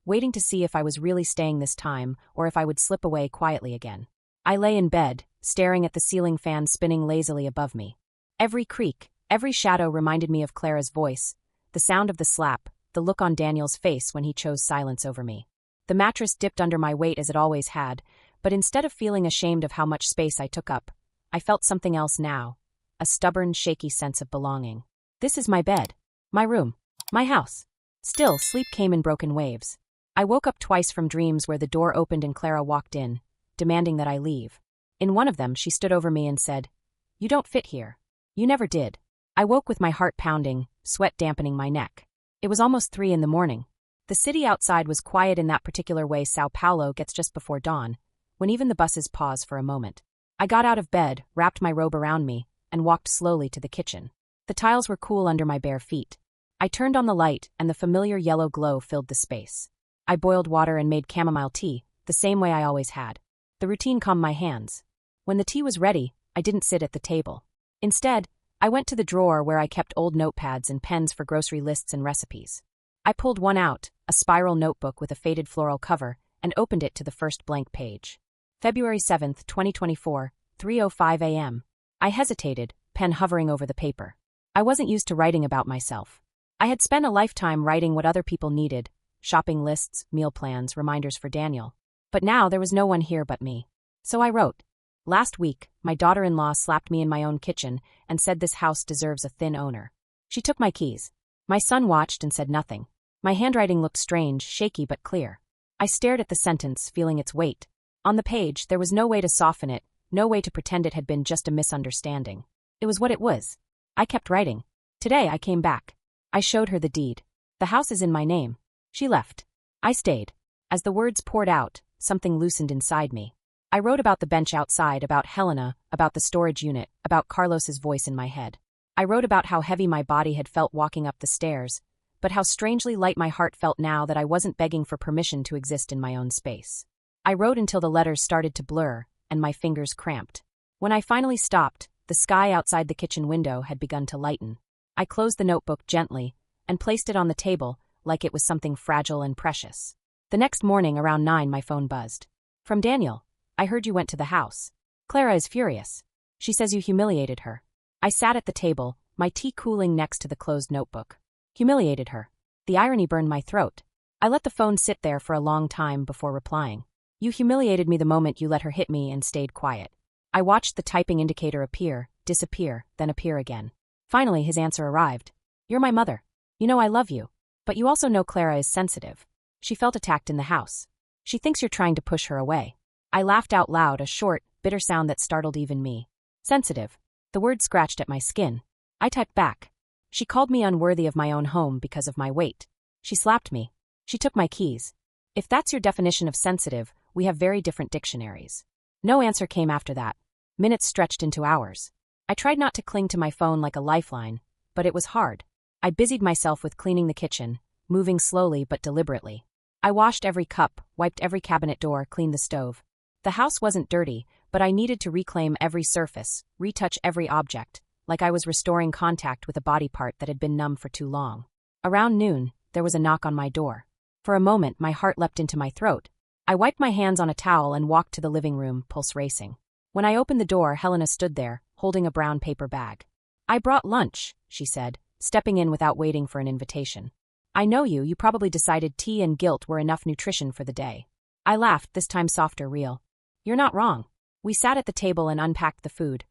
waiting to see if I was really staying this time or if I would slip away quietly again. I lay in bed, staring at the ceiling fan spinning lazily above me. Every creak, every shadow reminded me of Clara's voice, the sound of the slap, the look on Daniel's face when he chose silence over me. The mattress dipped under my weight as it always had, but instead of feeling ashamed of how much space I took up, I felt something else now, a stubborn, shaky sense of belonging. This is my bed, my room, my house. Still, sleep came in broken waves. I woke up twice from dreams where the door opened and Clara walked in, demanding that I leave. In one of them, she stood over me and said, "You don't fit here. You never did." I woke with my heart pounding, sweat dampening my neck. It was almost 3 in the morning. The city outside was quiet in that particular way Sao Paulo gets just before dawn, when even the buses pause for a moment. I got out of bed, wrapped my robe around me, and walked slowly to the kitchen. The tiles were cool under my bare feet. I turned on the light, and the familiar yellow glow filled the space. I boiled water and made chamomile tea, the same way I always had. The routine calmed my hands. When the tea was ready, I didn't sit at the table. Instead, I went to the drawer where I kept old notepads and pens for grocery lists and recipes. I pulled one out, a spiral notebook with a faded floral cover, and opened it to the first blank page. February 7th, 2024, 3:05 a.m. I hesitated, pen hovering over the paper. I wasn't used to writing about myself. I had spent a lifetime writing what other people needed, shopping lists, meal plans, reminders for Daniel. But now there was no one here but me. So I wrote. Last week, my daughter-in-law slapped me in my own kitchen and said this house deserves a thin owner. She took my keys. My son watched and said nothing. My handwriting looked strange, shaky but clear. I stared at the sentence, feeling its weight. On the page, there was no way to soften it, no way to pretend it had been just a misunderstanding. It was what it was. I kept writing. Today I came back. I showed her the deed. The house is in my name. She left. I stayed. As the words poured out, something loosened inside me. I wrote about the bench outside, about Helena, about the storage unit, about Carlos's voice in my head. I wrote about how heavy my body had felt walking up the stairs, but how strangely light my heart felt now that I wasn't begging for permission to exist in my own space. I wrote until the letters started to blur, and my fingers cramped. When I finally stopped, the sky outside the kitchen window had begun to lighten. I closed the notebook gently, and placed it on the table, like it was something fragile and precious. The next morning, around 9, my phone buzzed. From Daniel. I heard you went to the house. Clara is furious. She says you humiliated her. I sat at the table, my tea cooling next to the closed notebook. Humiliated her. The irony burned my throat. I let the phone sit there for a long time before replying. You humiliated me the moment you let her hit me and stayed quiet. I watched the typing indicator appear, disappear, then appear again. Finally, his answer arrived. You're my mother. You know I love you. But you also know Clara is sensitive. She felt attacked in the house. She thinks you're trying to push her away. I laughed out loud, a short, bitter sound that startled even me. Sensitive. The word scratched at my skin. I typed back. She called me unworthy of my own home because of my weight. She slapped me. She took my keys. If that's your definition of sensitive, we have very different dictionaries. No answer came after that. Minutes stretched into hours. I tried not to cling to my phone like a lifeline, but it was hard. I busied myself with cleaning the kitchen, moving slowly but deliberately. I washed every cup, wiped every cabinet door, cleaned the stove. The house wasn't dirty, but I needed to reclaim every surface, retouch every object, like I was restoring contact with a body part that had been numb for too long. Around noon, there was a knock on my door. For a moment, my heart leapt into my throat. I wiped my hands on a towel and walked to the living room, pulse racing. When I opened the door, Helena stood there, holding a brown paper bag. I brought lunch, she said, stepping in without waiting for an invitation. I know you probably decided tea and guilt were enough nutrition for the day. I laughed, this time softer, real. You're not wrong. We sat at the table and unpacked the food.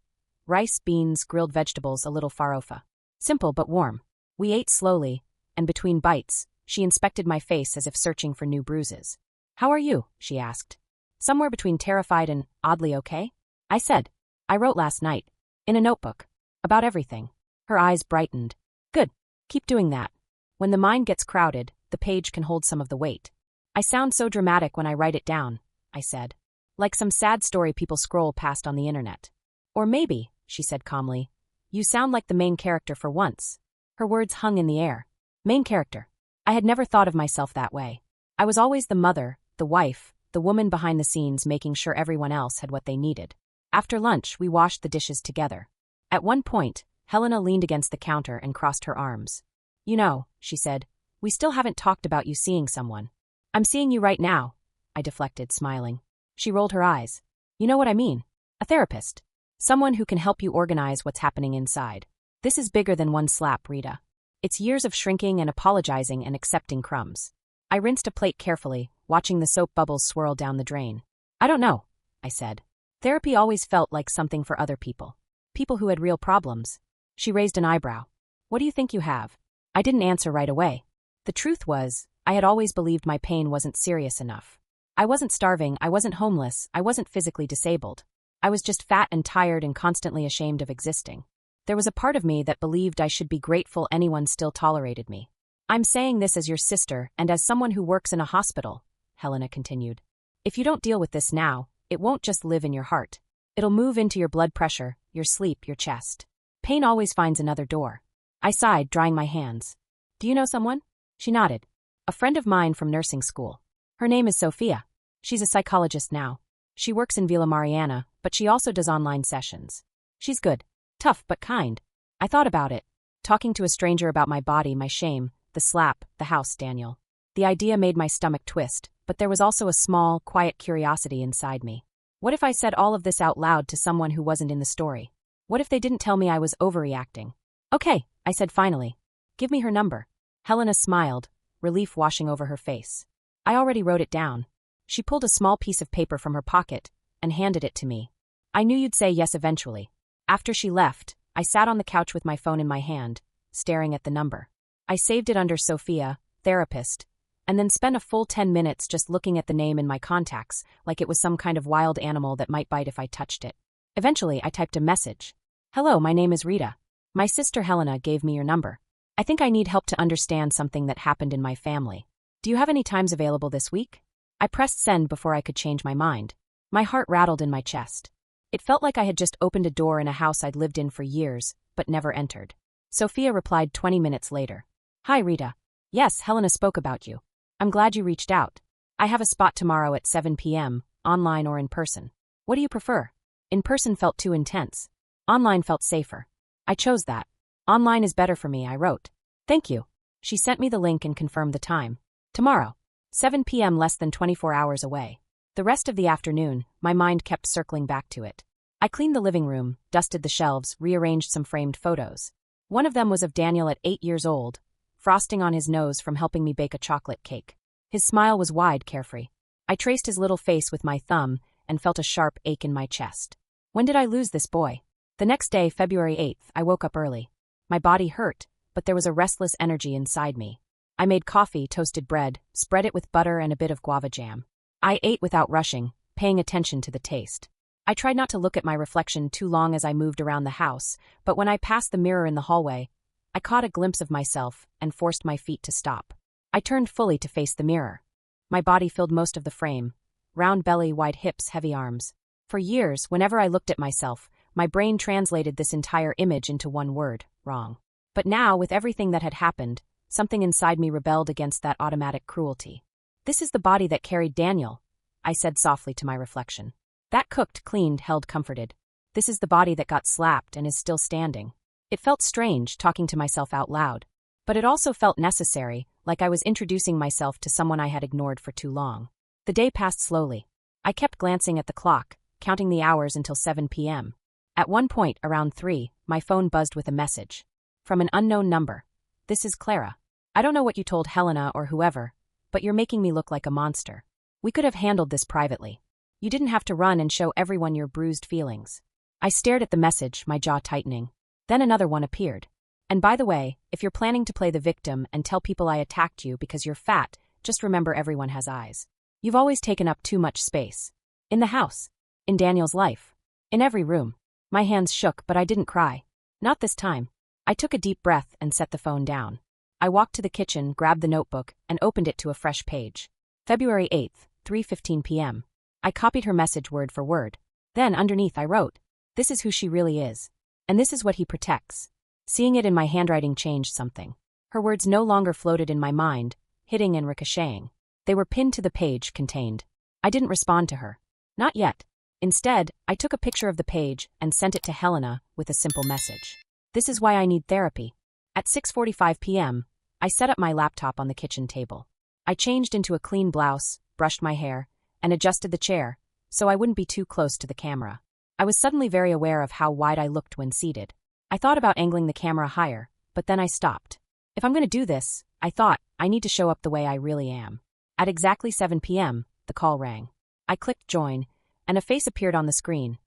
Rice, beans, grilled vegetables, a little farofa. Simple but warm. We ate slowly, and between bites, she inspected my face as if searching for new bruises. How are you? She asked. Somewhere between terrified and oddly okay? I said. I wrote last night. In a notebook. About everything. Her eyes brightened. Good. Keep doing that. When the mind gets crowded, the page can hold some of the weight. I sound so dramatic when I write it down, I said. Like some sad story people scroll past on the internet. Or maybe, she said calmly, you sound like the main character for once. Her words hung in the air. Main character. I had never thought of myself that way. I was always the mother, the wife, the woman behind the scenes making sure everyone else had what they needed. After lunch, we washed the dishes together. At one point, Helena leaned against the counter and crossed her arms. You know, she said, we still haven't talked about you seeing someone. I'm seeing you right now, I deflected, smiling. She rolled her eyes. You know what I mean? A therapist. Someone who can help you organize what's happening inside. This is bigger than one slap, Rita. It's years of shrinking and apologizing and accepting crumbs. I rinsed a plate carefully, watching the soap bubbles swirl down the drain. I don't know, I said. Therapy always felt like something for other people. People who had real problems. She raised an eyebrow. What do you think you have? I didn't answer right away. The truth was, I had always believed my pain wasn't serious enough. I wasn't starving, I wasn't homeless, I wasn't physically disabled. I was just fat and tired and constantly ashamed of existing. There was a part of me that believed I should be grateful anyone still tolerated me. I'm saying this as your sister and as someone who works in a hospital, Helena continued. If you don't deal with this now, it won't just live in your heart. It'll move into your blood pressure, your sleep, your chest. Pain always finds another door. I sighed, drying my hands. Do you know someone? She nodded. A friend of mine from nursing school. Her name is Sophia. She's a psychologist now. She works in Villa Mariana, but she also does online sessions. She's good. Tough but kind. I thought about it. Talking to a stranger about my body, my shame, the slap, the house, Daniel. The idea made my stomach twist, but there was also a small, quiet curiosity inside me. What if I said all of this out loud to someone who wasn't in the story? What if they didn't tell me I was overreacting? Okay, I said finally. Give me her number. Helena smiled, relief washing over her face. I already wrote it down. She pulled a small piece of paper from her pocket and handed it to me. I knew you'd say yes eventually. After she left, I sat on the couch with my phone in my hand, staring at the number. I saved it under Sophia, therapist, and then spent a full 10 minutes just looking at the name in my contacts, like it was some kind of wild animal that might bite if I touched it. Eventually, I typed a message. Hello, my name is Rita. My sister Helena gave me your number. I think I need help to understand something that happened in my family. Do you have any times available this week? I pressed send before I could change my mind. My heart rattled in my chest. It felt like I had just opened a door in a house I'd lived in for years, but never entered. Sophia replied 20 minutes later. Hi, Rita. Yes, Helena spoke about you. I'm glad you reached out. I have a spot tomorrow at 7 p.m., online or in person. What do you prefer? In person felt too intense. Online felt safer. I chose that. Online is better for me, I wrote. Thank you. She sent me the link and confirmed the time. Tomorrow. 7 p.m. less than 24 hours away. The rest of the afternoon, my mind kept circling back to it. I cleaned the living room, dusted the shelves, rearranged some framed photos. One of them was of Daniel at 8 years old, frosting on his nose from helping me bake a chocolate cake. His smile was wide, carefree. I traced his little face with my thumb and felt a sharp ache in my chest. When did I lose this boy? The next day, February 8th, I woke up early. My body hurt, but there was a restless energy inside me. I made coffee, toasted bread, spread it with butter and a bit of guava jam. I ate without rushing, paying attention to the taste. I tried not to look at my reflection too long as I moved around the house, but when I passed the mirror in the hallway, I caught a glimpse of myself and forced my feet to stop. I turned fully to face the mirror. My body filled most of the frame. Round belly, wide hips, heavy arms. For years, whenever I looked at myself, my brain translated this entire image into one word, wrong. But now, with everything that had happened, something inside me rebelled against that automatic cruelty. This is the body that carried Daniel, I said softly to my reflection. That cooked, cleaned, held, comforted. This is the body that got slapped and is still standing. It felt strange talking to myself out loud, but it also felt necessary, like I was introducing myself to someone I had ignored for too long. The day passed slowly. I kept glancing at the clock, counting the hours until 7 p.m. At one point, around 3, my phone buzzed with a message. From an unknown number. This is Clara. I don't know what you told Helena or whoever, but you're making me look like a monster. We could have handled this privately. You didn't have to run and show everyone your bruised feelings. I stared at the message, my jaw tightening. Then another one appeared. And by the way, if you're planning to play the victim and tell people I attacked you because you're fat, just remember everyone has eyes. You've always taken up too much space. In the house. In Daniel's life. In every room. My hands shook, but I didn't cry. Not this time. I took a deep breath and set the phone down. I walked to the kitchen, grabbed the notebook, and opened it to a fresh page. February 8th, 3:15 p.m. I copied her message word for word. Then, underneath, I wrote, This is who she really is. And this is what he protects. Seeing it in my handwriting changed something. Her words no longer floated in my mind, hitting and ricocheting. They were pinned to the page contained. I didn't respond to her. Not yet. Instead, I took a picture of the page and sent it to Helena with a simple message. This is why I need therapy. At 6:45 p.m., I set up my laptop on the kitchen table. I changed into a clean blouse, brushed my hair, and adjusted the chair so I wouldn't be too close to the camera. I was suddenly very aware of how wide I looked when seated. I thought about angling the camera higher, but then I stopped. If I'm going to do this, I thought, I need to show up the way I really am. At exactly 7 p.m., the call rang. I clicked join, and a face appeared on the screen.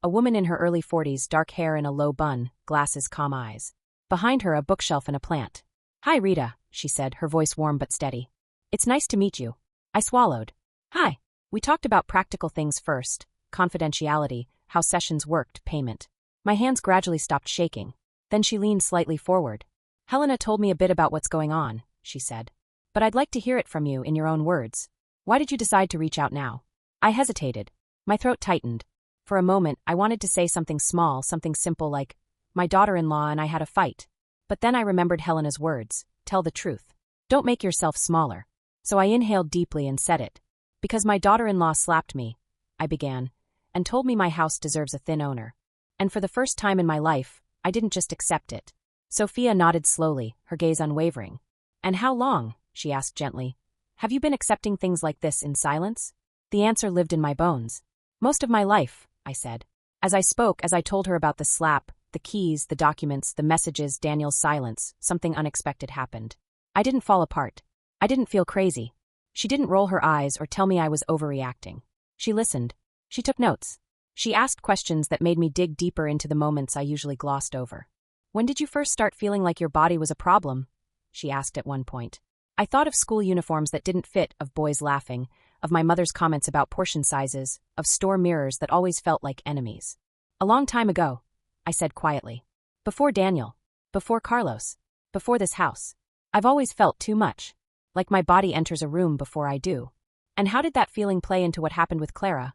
A woman in her early 40s, dark hair in a low bun, glasses, calm eyes. Behind her, a bookshelf and a plant. "Hi, Rita," she said, her voice warm but steady. "It's nice to meet you." I swallowed. "Hi." We talked about practical things first, confidentiality, how sessions worked, payment. My hands gradually stopped shaking. Then she leaned slightly forward. "Helena told me a bit about what's going on," she said. "But I'd like to hear it from you in your own words. Why did you decide to reach out now?" I hesitated. My throat tightened. For a moment, I wanted to say something small, something simple like, "My daughter-in-law and I had a fight." But then I remembered Helena's words, "Tell the truth. Don't make yourself smaller." So I inhaled deeply and said it. "Because my daughter-in-law slapped me," I began, "and told me my house deserves a thin owner. And for the first time in my life, I didn't just accept it." Sophia nodded slowly, her gaze unwavering. "And how long?" she asked gently. "Have you been accepting things like this in silence?" The answer lived in my bones. "Most of my life," I said. As I spoke, as I told her about the slap, the keys, the documents, the messages, Daniel's silence, something unexpected happened. I didn't fall apart. I didn't feel crazy. She didn't roll her eyes or tell me I was overreacting. She listened. She took notes. She asked questions that made me dig deeper into the moments I usually glossed over. "When did you first start feeling like your body was a problem?" she asked at one point. I thought of school uniforms that didn't fit, of boys laughing, of my mother's comments about portion sizes, of store mirrors that always felt like enemies. "A long time ago," I said quietly. "Before Daniel. Before Carlos. Before this house. I've always felt too much. Like my body enters a room before I do." "And how did that feeling play into what happened with Clara?"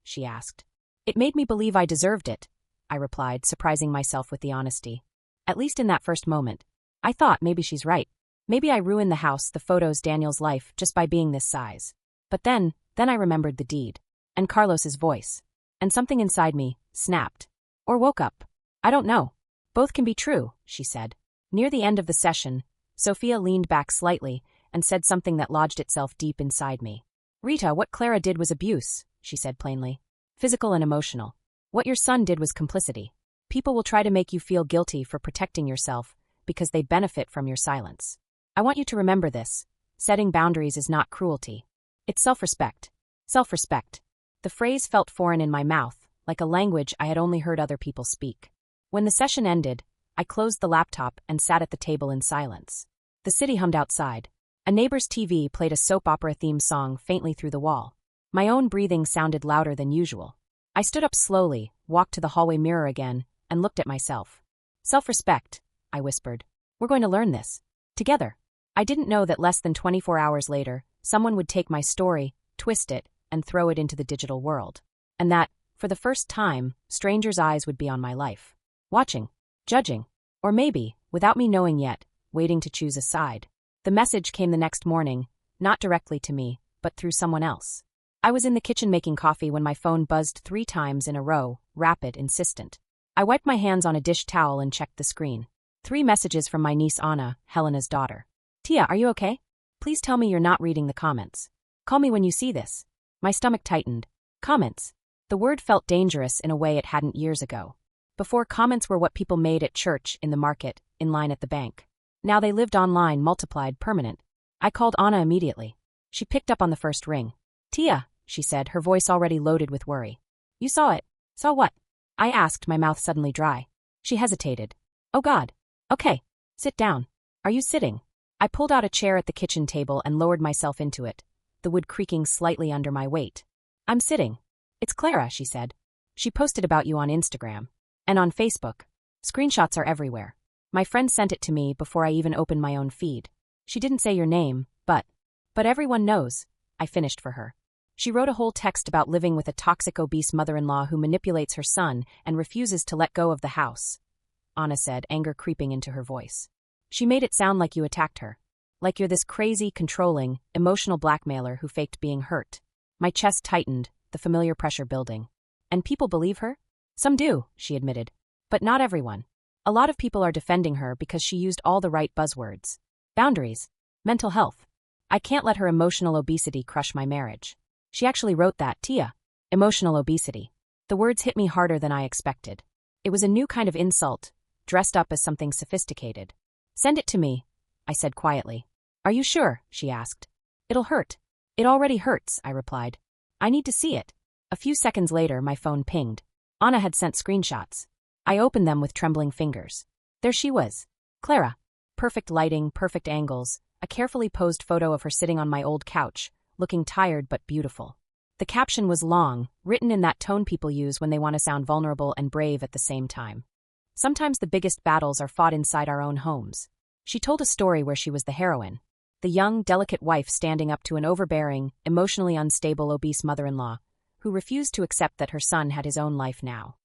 she asked. "It made me believe I deserved it," I replied, surprising myself with the honesty. "At least in that first moment. I thought maybe she's right. Maybe I ruined the house, the photos, Daniel's life, just by being this size. But then I remembered the deed. And Carlos's voice. And something inside me snapped. Or woke up. I don't know. Both can be true," she said. Near the end of the session, Sophia leaned back slightly and said something that lodged itself deep inside me. "Rita, what Clara did was abuse," she said plainly. "Physical and emotional. What your son did was complicity. People will try to make you feel guilty for protecting yourself because they benefit from your silence. I want you to remember this. Setting boundaries is not cruelty. It's self-respect. Self-respect." The phrase felt foreign in my mouth, like a language I had only heard other people speak. When the session ended, I closed the laptop and sat at the table in silence. The city hummed outside. A neighbor's TV played a soap opera theme song faintly through the wall. My own breathing sounded louder than usual. I stood up slowly, walked to the hallway mirror again, and looked at myself. "Self-respect," I whispered. "We're going to learn this. Together." I didn't know that less than 24 hours later, someone would take my story, twist it, and throw it into the digital world. And that, for the first time, strangers' eyes would be on my life. Watching. Judging. Or maybe, without me knowing yet, waiting to choose a side. The message came the next morning, not directly to me, but through someone else. I was in the kitchen making coffee when my phone buzzed 3 times in a row, rapid, insistent. I wiped my hands on a dish towel and checked the screen. 3 messages from my niece Anna, Helena's daughter. "Tia, are you okay? Please tell me you're not reading the comments. Call me when you see this." My stomach tightened. Comments. The word felt dangerous in a way it hadn't years ago. Before, comments were what people made at church, in the market, in line at the bank. Now they lived online, multiplied, permanent. I called Anna immediately. She picked up on the first ring. "Tia," she said, her voice already loaded with worry. "You saw it." "Saw what?" I asked, my mouth suddenly dry. She hesitated. "Oh God. Okay. Sit down. Are you sitting?" I pulled out a chair at the kitchen table and lowered myself into it, the wood creaking slightly under my weight. "I'm sitting. It's Clara," she said. "She posted about you on Instagram. And on Facebook. Screenshots are everywhere. My friend sent it to me before I even opened my own feed. She didn't say your name, but everyone knows," I finished for her. She wrote a whole text about living with a toxic obese mother-in-law who manipulates her son and refuses to let go of the house, Anna said, anger creeping into her voice. She made it sound like you attacked her. Like you're this crazy, controlling, emotional blackmailer who faked being hurt. My chest tightened, the familiar pressure building. And people believe her? Some do, she admitted. But not everyone. A lot of people are defending her because she used all the right buzzwords. Boundaries. Mental health. I can't let her emotional obesity crush my marriage. She actually wrote that, Tia. Emotional obesity. The words hit me harder than I expected. It was a new kind of insult, dressed up as something sophisticated. Send it to me, I said quietly. Are you sure? She asked. It'll hurt. It already hurts, I replied. I need to see it. A few seconds later, my phone pinged. Anna had sent screenshots. I opened them with trembling fingers. There she was. Clara. Perfect lighting, perfect angles, a carefully posed photo of her sitting on my old couch, looking tired but beautiful. The caption was long, written in that tone people use when they want to sound vulnerable and brave at the same time. Sometimes the biggest battles are fought inside our own homes. She told a story where she was the heroine. The young, delicate wife standing up to an overbearing, emotionally unstable obese mother-in-law, who refused to accept that her son had his own life now.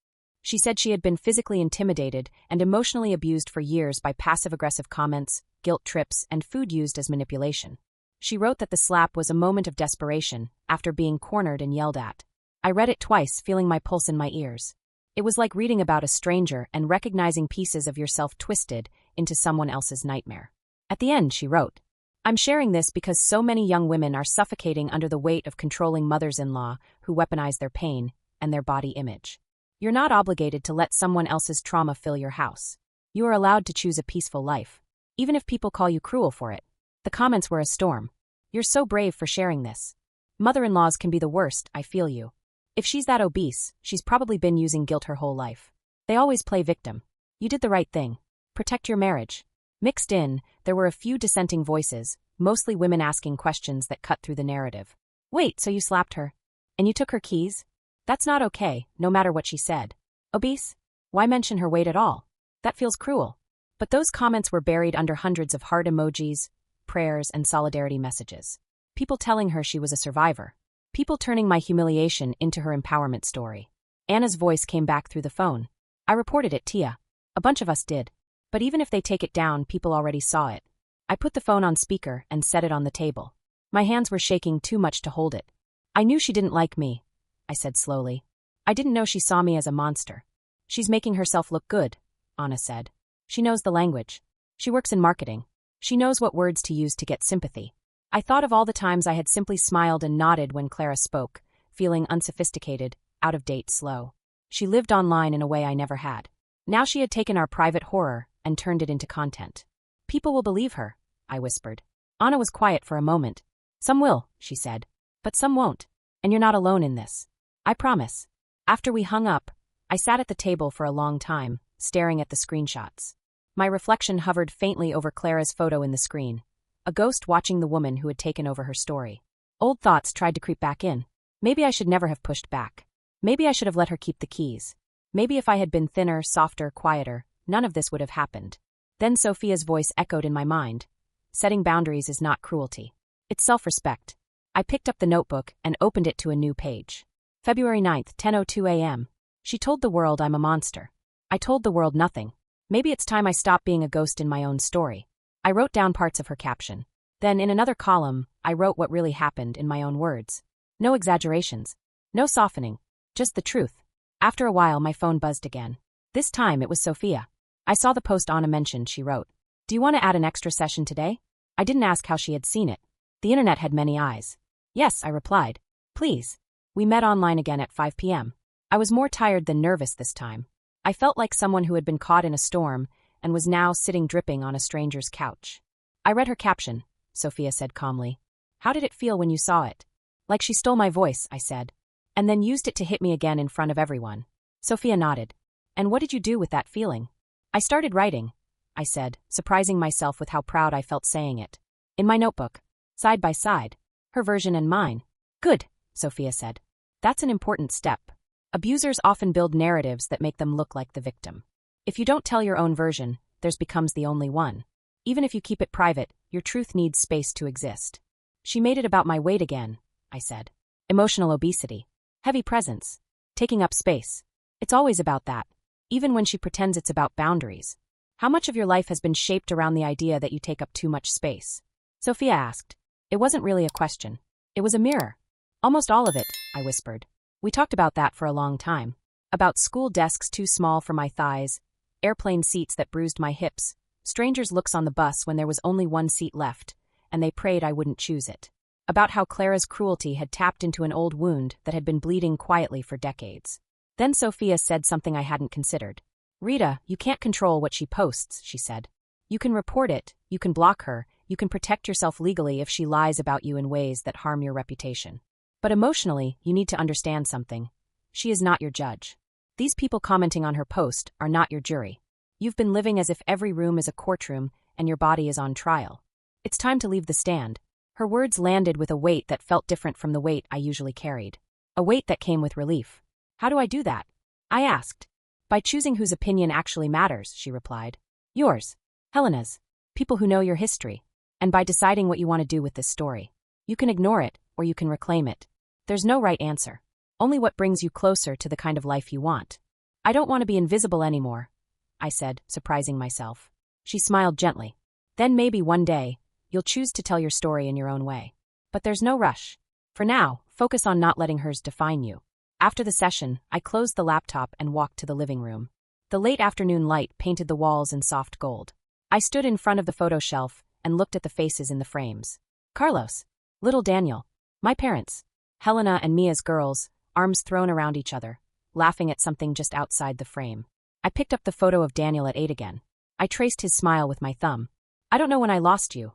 She said she had been physically intimidated and emotionally abused for years by passive-aggressive comments, guilt trips, and food used as manipulation. She wrote that the slap was a moment of desperation, after being cornered and yelled at. I read it twice, feeling my pulse in my ears. It was like reading about a stranger and recognizing pieces of yourself twisted into someone else's nightmare. At the end, she wrote, I'm sharing this because so many young women are suffocating under the weight of controlling mothers-in-law who weaponize their pain and their body image. You're not obligated to let someone else's trauma fill your house. You are allowed to choose a peaceful life, even if people call you cruel for it. The comments were a storm. You're so brave for sharing this. Mother-in-laws can be the worst, I feel you. If she's that obese, she's probably been using guilt her whole life. They always play victim. You did the right thing. Protect your marriage. Mixed in, there were a few dissenting voices, mostly women asking questions that cut through the narrative. Wait, so you slapped her? And you took her keys? That's not okay, no matter what she said. Obese? Why mention her weight at all? That feels cruel. But those comments were buried under hundreds of heart emojis, prayers, and solidarity messages. People telling her she was a survivor. People turning my humiliation into her empowerment story. Anna's voice came back through the phone. I reported it, Tia. A bunch of us did. But even if they take it down, people already saw it. I put the phone on speaker and set it on the table. My hands were shaking too much to hold it. I knew she didn't like me, I said slowly. I didn't know she saw me as a monster. She's making herself look good, Anna said. She knows the language. She works in marketing. She knows what words to use to get sympathy. I thought of all the times I had simply smiled and nodded when Clara spoke, feeling unsophisticated, out of date, slow. She lived online in a way I never had. Now she had taken our private horror and turned it into content. People will believe her, I whispered. Anna was quiet for a moment. Some will, she said. But some won't. And you're not alone in this. I promise. After we hung up, I sat at the table for a long time, staring at the screenshots. My reflection hovered faintly over Clara's photo in the screen, a ghost watching the woman who had taken over her story. Old thoughts tried to creep back in. Maybe I should never have pushed back. Maybe I should have let her keep the keys. Maybe if I had been thinner, softer, quieter, none of this would have happened. Then Sophia's voice echoed in my mind. Setting boundaries is not cruelty. It's self-respect. I picked up the notebook and opened it to a new page. February 9th, 10:02 a.m. She told the world I'm a monster. I told the world nothing. Maybe it's time I stop being a ghost in my own story. I wrote down parts of her caption. Then in another column, I wrote what really happened in my own words. No exaggerations. No softening. Just the truth. After a while, my phone buzzed again. This time, it was Sophia. I saw the post Anna mentioned, she wrote. Do you want to add an extra session today? I didn't ask how she had seen it. The internet had many eyes. Yes, I replied. Please. We met online again at 5 p.m. I was more tired than nervous this time. I felt like someone who had been caught in a storm and was now sitting dripping on a stranger's couch. I read her caption, Sophia said calmly. How did it feel when you saw it? Like she stole my voice, I said. And then used it to hit me again in front of everyone. Sophia nodded. And what did you do with that feeling? I started writing, I said, surprising myself with how proud I felt saying it. In my notebook. Side by side. Her version and mine. Good, Sophia said. That's an important step. Abusers often build narratives that make them look like the victim. If you don't tell your own version, theirs becomes the only one. Even if you keep it private, your truth needs space to exist. She made it about my weight again, I said. emotional obesity, heavy presence, taking up space. It's always about that, even when she pretends it's about boundaries. How much of your life has been shaped around the idea that you take up too much space? Sophia asked. It wasn't really a question. It was a mirror. Almost all of it, I whispered. We talked about that for a long time. About school desks too small for my thighs, airplane seats that bruised my hips, strangers' looks on the bus when there was only one seat left, and they prayed I wouldn't choose it. About how Clara's cruelty had tapped into an old wound that had been bleeding quietly for decades. Then Sophia said something I hadn't considered. Rita, you can't control what she posts, she said. You can report it, you can block her, you can protect yourself legally if she lies about you in ways that harm your reputation. But emotionally, you need to understand something. She is not your judge. These people commenting on her post are not your jury. You've been living as if every room is a courtroom and your body is on trial. It's time to leave the stand. Her words landed with a weight that felt different from the weight I usually carried. A weight that came with relief. How do I do that? I asked. By choosing whose opinion actually matters, she replied. Yours. Helena's. People who know your history. And by deciding what you want to do with this story. You can ignore it, or you can reclaim it. There's no right answer. Only what brings you closer to the kind of life you want. I don't want to be invisible anymore, I said, surprising myself. She smiled gently. Then maybe one day, you'll choose to tell your story in your own way. But there's no rush. For now, focus on not letting hers define you. After the session, I closed the laptop and walked to the living room. The late afternoon light painted the walls in soft gold. I stood in front of the photo shelf and looked at the faces in the frames. Carlos. Little Daniel. My parents. Helena and me as girls, arms thrown around each other, laughing at something just outside the frame. I picked up the photo of Daniel at 8 again. I traced his smile with my thumb. I don't know when I lost you,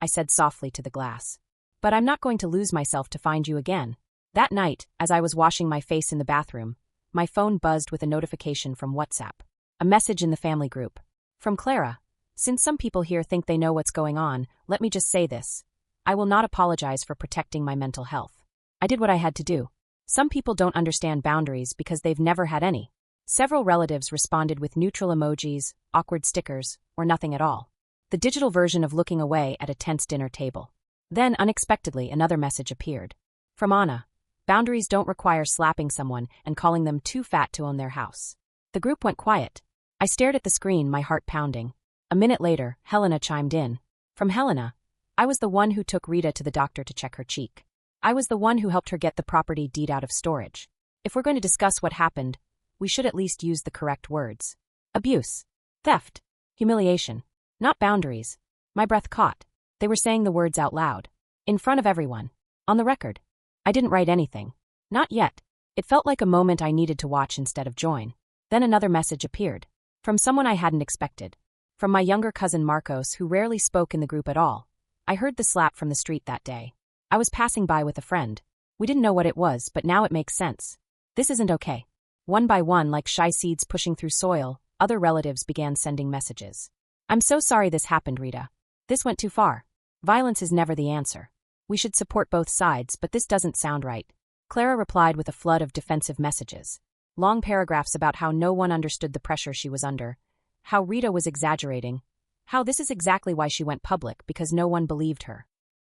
I said softly to the glass. But I'm not going to lose myself to find you again. That night, as I was washing my face in the bathroom, my phone buzzed with a notification from WhatsApp. A message in the family group. From Clara. Since some people here think they know what's going on, let me just say this. I will not apologize for protecting my mental health. I did what I had to do. Some people don't understand boundaries because they've never had any. Several relatives responded with neutral emojis, awkward stickers, or nothing at all. The digital version of looking away at a tense dinner table. Then, unexpectedly, another message appeared. From Anna. Boundaries don't require slapping someone and calling them too fat to own their house. The group went quiet. I stared at the screen, my heart pounding. A minute later, Helena chimed in. From Helena. I was the one who took Rita to the doctor to check her cheek. I was the one who helped her get the property deed out of storage. If we're going to discuss what happened, we should at least use the correct words. Abuse. Theft. Humiliation. Not boundaries. My breath caught. They were saying the words out loud. In front of everyone. On the record. I didn't write anything. Not yet. It felt like a moment I needed to watch instead of join. Then another message appeared. From someone I hadn't expected. From my younger cousin Marcos, who rarely spoke in the group at all. I heard the slap from the street that day. I was passing by with a friend. We didn't know what it was, but now it makes sense. This isn't okay. One by one, like shy seeds pushing through soil, other relatives began sending messages. I'm so sorry this happened, Rita. This went too far. Violence is never the answer. We should support both sides, but this doesn't sound right. Clara replied with a flood of defensive messages. Long paragraphs about how no one understood the pressure she was under, how Rita was exaggerating, how this is exactly why she went public, because no one believed her.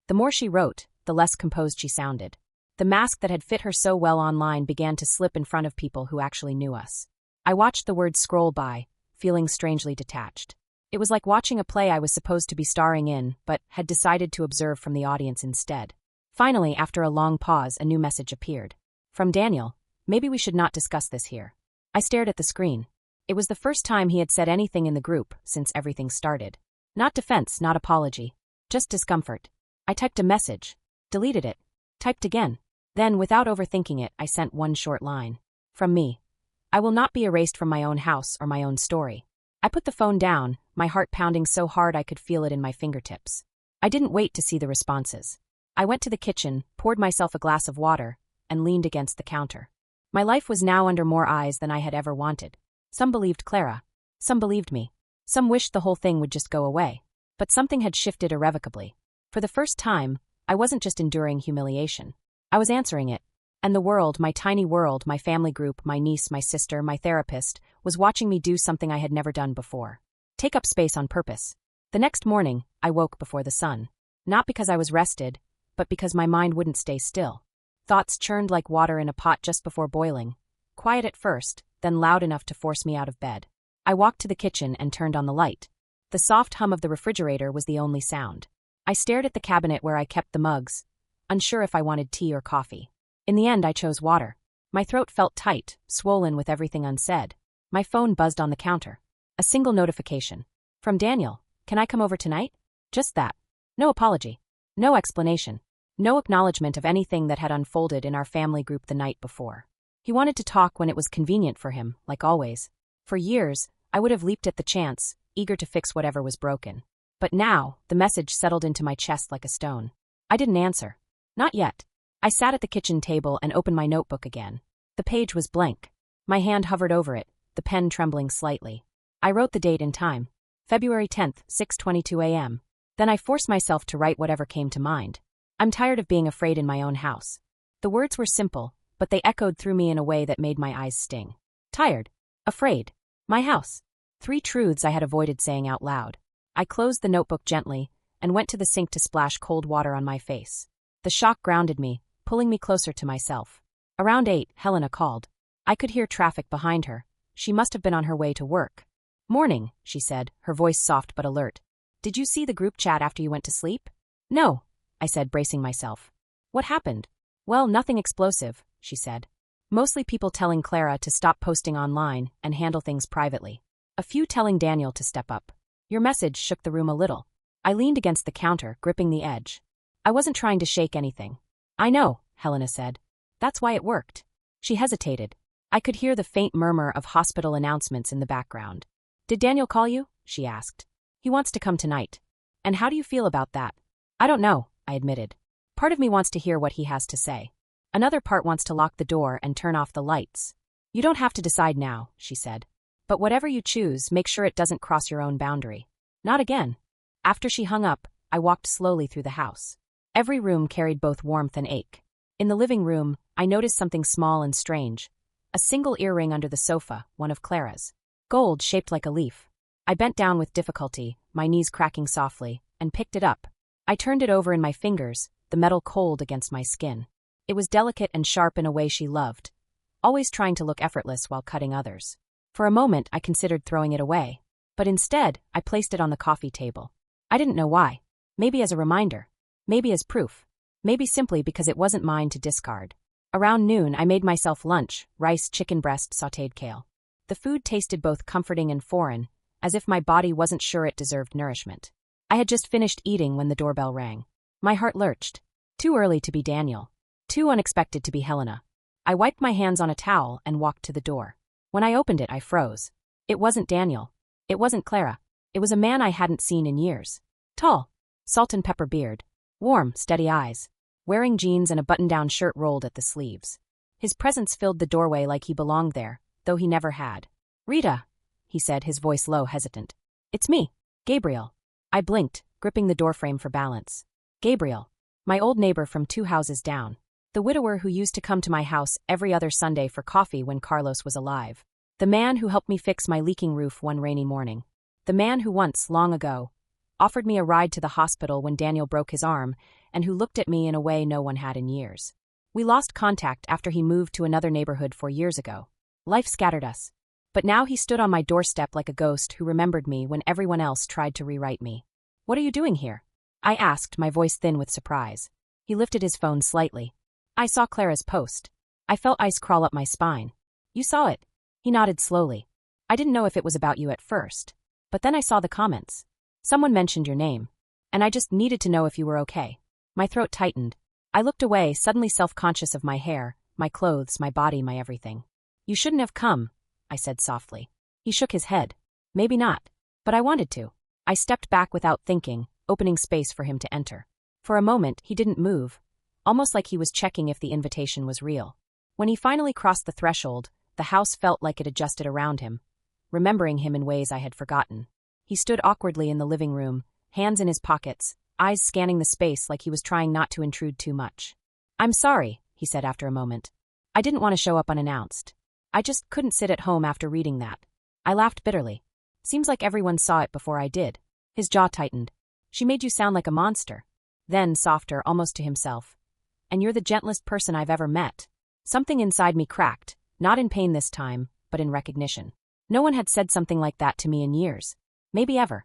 The more she wrote, the less composed she sounded. The mask that had fit her so well online began to slip in front of people who actually knew us. I watched the words scroll by, feeling strangely detached. It was like watching a play I was supposed to be starring in, but had decided to observe from the audience instead. Finally, after a long pause, a new message appeared. From Daniel. Maybe we should not discuss this here. I stared at the screen. It was the first time he had said anything in the group since everything started. Not defense, not apology. Just discomfort. I typed a message. Deleted it. Typed again. Then, without overthinking it, I sent one short line. From me. I will not be erased from my own house or my own story. I put the phone down, my heart pounding so hard I could feel it in my fingertips. I didn't wait to see the responses. I went to the kitchen, poured myself a glass of water, and leaned against the counter. My life was now under more eyes than I had ever wanted. Some believed Clara. Some believed me. Some wished the whole thing would just go away. But something had shifted irrevocably. For the first time, I wasn't just enduring humiliation. I was answering it. And the world, my tiny world, my family group, my niece, my sister, my therapist, was watching me do something I had never done before. Take up space on purpose. The next morning, I woke before the sun. Not because I was rested, but because my mind wouldn't stay still. Thoughts churned like water in a pot just before boiling. Quiet at first, then loud enough to force me out of bed. I walked to the kitchen and turned on the light. The soft hum of the refrigerator was the only sound. I stared at the cabinet where I kept the mugs, unsure if I wanted tea or coffee. In the end, I chose water. My throat felt tight, swollen with everything unsaid. My phone buzzed on the counter. A single notification. From Daniel. Can I come over tonight? Just that. No apology. No explanation. No acknowledgement of anything that had unfolded in our family group the night before. He wanted to talk when it was convenient for him, like always. For years, I would have leaped at the chance, eager to fix whatever was broken. But now, the message settled into my chest like a stone. I didn't answer. Not yet. I sat at the kitchen table and opened my notebook again. The page was blank. My hand hovered over it, the pen trembling slightly. I wrote the date and time. February 10th, 6:22 a.m. Then I forced myself to write whatever came to mind. I'm tired of being afraid in my own house. The words were simple, but they echoed through me in a way that made my eyes sting. Tired. Afraid. My house. 3 truths I had avoided saying out loud. I closed the notebook gently and went to the sink to splash cold water on my face. The shock grounded me, pulling me closer to myself. Around 8, Helena called. I could hear traffic behind her. She must have been on her way to work. Morning, she said, her voice soft but alert. Did you see the group chat after you went to sleep? No, I said, bracing myself. What happened? Well, nothing explosive, she said. Mostly people telling Clara to stop posting online and handle things privately. A few telling Daniel to step up. Your message shook the room a little. I leaned against the counter, gripping the edge. I wasn't trying to shake anything. I know, Helena said. That's why it worked. She hesitated. I could hear the faint murmur of hospital announcements in the background. Did Daniel call you? She asked. He wants to come tonight. And how do you feel about that? I don't know, I admitted. Part of me wants to hear what he has to say. Another part wants to lock the door and turn off the lights. You don't have to decide now, she said. But whatever you choose, make sure it doesn't cross your own boundary. Not again. After she hung up, I walked slowly through the house. Every room carried both warmth and ache. In the living room, I noticed something small and strange. A single earring under the sofa, one of Clara's. Gold shaped like a leaf. I bent down with difficulty, my knees cracking softly, and picked it up. I turned it over in my fingers, the metal cold against my skin. It was delicate and sharp in a way she loved, always trying to look effortless while cutting others. For a moment, I considered throwing it away. But instead, I placed it on the coffee table. I didn't know why. Maybe as a reminder. Maybe as proof. Maybe simply because it wasn't mine to discard. Around noon, I made myself lunch, rice, chicken breast, sautéed kale. The food tasted both comforting and foreign, as if my body wasn't sure it deserved nourishment. I had just finished eating when the doorbell rang. My heart lurched. Too early to be Daniel. Too unexpected to be Helena. I wiped my hands on a towel and walked to the door. When I opened it, I froze. It wasn't Daniel. It wasn't Clara. It was a man I hadn't seen in years. Tall. Salt and pepper beard. Warm, steady eyes. Wearing jeans and a button-down shirt rolled at the sleeves. His presence filled the doorway like he belonged there, though he never had. Rita, he said, his voice low, hesitant. It's me, Gabriel. I blinked, gripping the doorframe for balance. Gabriel. My old neighbor from 2 houses down. The widower who used to come to my house every other Sunday for coffee when Carlos was alive. The man who helped me fix my leaking roof one rainy morning. The man who once, long ago, offered me a ride to the hospital when Daniel broke his arm, and who looked at me in a way no one had in years. We lost contact after he moved to another neighborhood 4 years ago. Life scattered us. But now he stood on my doorstep like a ghost who remembered me when everyone else tried to rewrite me. What are you doing here? I asked, my voice thin with surprise. He lifted his phone slightly. I saw Clara's post. I felt ice crawl up my spine. You saw it? He nodded slowly. I didn't know if it was about you at first. But then I saw the comments. Someone mentioned your name. And I just needed to know if you were okay. My throat tightened. I looked away, suddenly self-conscious of my hair, my clothes, my body, my everything. You shouldn't have come, I said softly. He shook his head. Maybe not. But I wanted to. I stepped back without thinking, opening space for him to enter. For a moment, he didn't move, almost like he was checking if the invitation was real. When he finally crossed the threshold, the house felt like it adjusted around him, remembering him in ways I had forgotten. He stood awkwardly in the living room, hands in his pockets, eyes scanning the space like he was trying not to intrude too much. I'm sorry, he said after a moment. I didn't want to show up unannounced. I just couldn't sit at home after reading that. I laughed bitterly. Seems like everyone saw it before I did. His jaw tightened. She made you sound like a monster. Then, softer, almost to himself. and you're the gentlest person I've ever met." Something inside me cracked, not in pain this time, but in recognition. No one had said something like that to me in years. Maybe ever.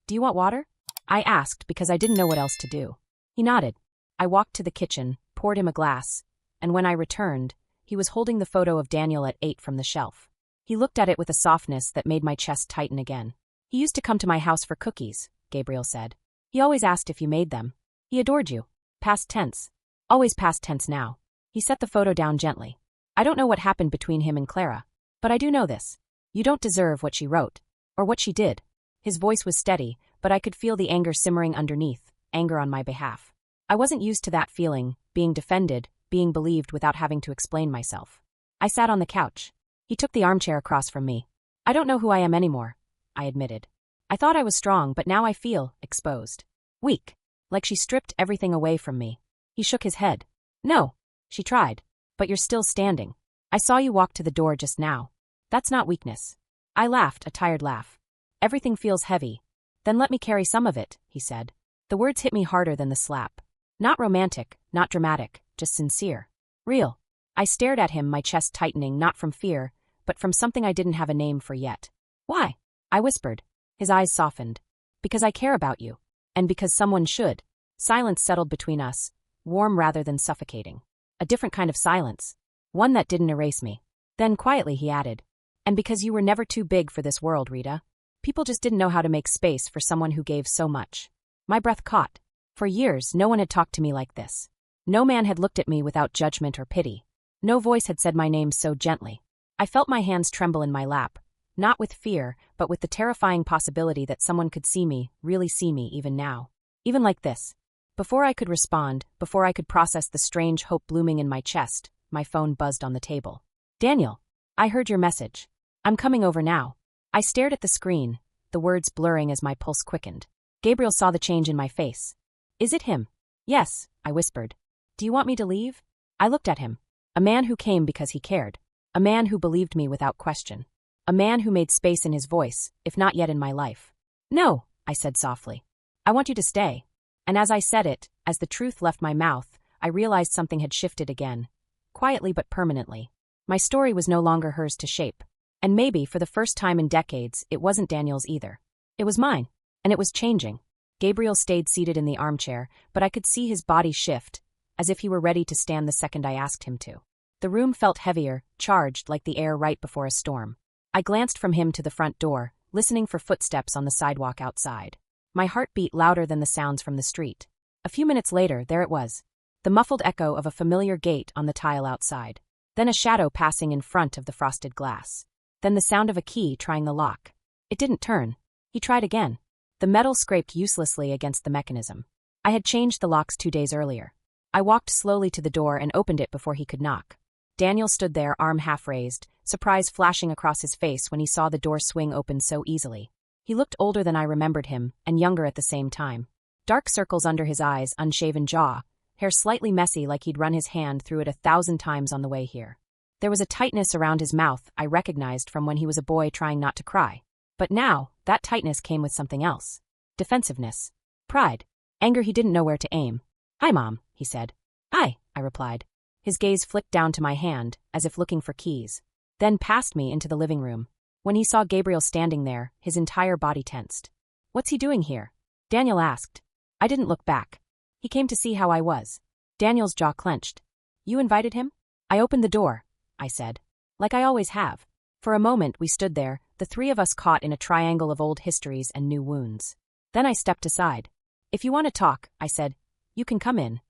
"Do you want water?" I asked because I didn't know what else to do. He nodded. I walked to the kitchen, poured him a glass, and when I returned, he was holding the photo of Daniel at 8 from the shelf. He looked at it with a softness that made my chest tighten again. "He used to come to my house for cookies," Gabriel said. "He always asked if you made them. He adored you." Past tense. Always past tense now. He set the photo down gently. "I don't know what happened between him and Clara, but I do know this. You don't deserve what she wrote. Or what she did." His voice was steady, but I could feel the anger simmering underneath, anger on my behalf. I wasn't used to that feeling, being defended, being believed without having to explain myself. I sat on the couch. He took the armchair across from me. "I don't know who I am anymore," I admitted. "I thought I was strong, but now I feel exposed. Weak. Like she stripped everything away from me." He shook his head. "No. She tried. But you're still standing. I saw you walk to the door just now. That's not weakness." I laughed, a tired laugh. "Everything feels heavy." "Then let me carry some of it," he said. The words hit me harder than the slap. Not romantic, not dramatic, just sincere. Real. I stared at him, my chest tightening, not from fear, but from something I didn't have a name for yet. "Why?" I whispered. His eyes softened. "Because I care about you. And because someone should." Silence settled between us, warm rather than suffocating. A different kind of silence. One that didn't erase me. Then quietly he added, "And because you were never too big for this world, Rita. People just didn't know how to make space for someone who gave so much." My breath caught. For years, no one had talked to me like this. No man had looked at me without judgment or pity. No voice had said my name so gently. I felt my hands tremble in my lap, not with fear, but with the terrifying possibility that someone could see me, really see me even now. Even like this. Before I could respond, before I could process the strange hope blooming in my chest, my phone buzzed on the table. "Daniel, I heard your message. I'm coming over now." I stared at the screen, the words blurring as my pulse quickened. Gabriel saw the change in my face. "Is it him?" "Yes," I whispered. "Do you want me to leave?" I looked at him. A man who came because he cared. A man who believed me without question. A man who made space in his voice, if not yet in my life. "No," I said softly. "I want you to stay." And as I said it, as the truth left my mouth, I realized something had shifted again. Quietly but permanently. My story was no longer hers to shape. And maybe, for the first time in decades, it wasn't Daniel's either. It was mine. And it was changing. Gabriel stayed seated in the armchair, but I could see his body shift, as if he were ready to stand the second I asked him to. The room felt heavier, charged like the air right before a storm. I glanced from him to the front door, listening for footsteps on the sidewalk outside. My heart beat louder than the sounds from the street. A few minutes later, there it was. The muffled echo of a familiar gate on the tile outside. Then a shadow passing in front of the frosted glass. Then the sound of a key trying the lock. It didn't turn. He tried again. The metal scraped uselessly against the mechanism. I had changed the locks 2 days earlier. I walked slowly to the door and opened it before he could knock. Daniel stood there, arm half raised, surprise flashing across his face when he saw the door swing open so easily. He looked older than I remembered him, and younger at the same time. Dark circles under his eyes, unshaven jaw, hair slightly messy like he'd run his hand through it 1,000 times on the way here. There was a tightness around his mouth I recognized from when he was a boy trying not to cry. But now, that tightness came with something else. Defensiveness. Pride. Anger he didn't know where to aim. "Hi, Mom," he said. "Hi," I replied. His gaze flicked down to my hand, as if looking for keys. Then past me into the living room. When he saw Gabriel standing there, his entire body tensed. "What's he doing here?" Daniel asked. I didn't look back. He came to see how I was. Daniel's jaw clenched. "You invited him?" "I opened the door," I said. Like I always have. For a moment we stood there, the three of us caught in a triangle of old histories and new wounds. Then I stepped aside. "If you want to talk," I said, "you can come in."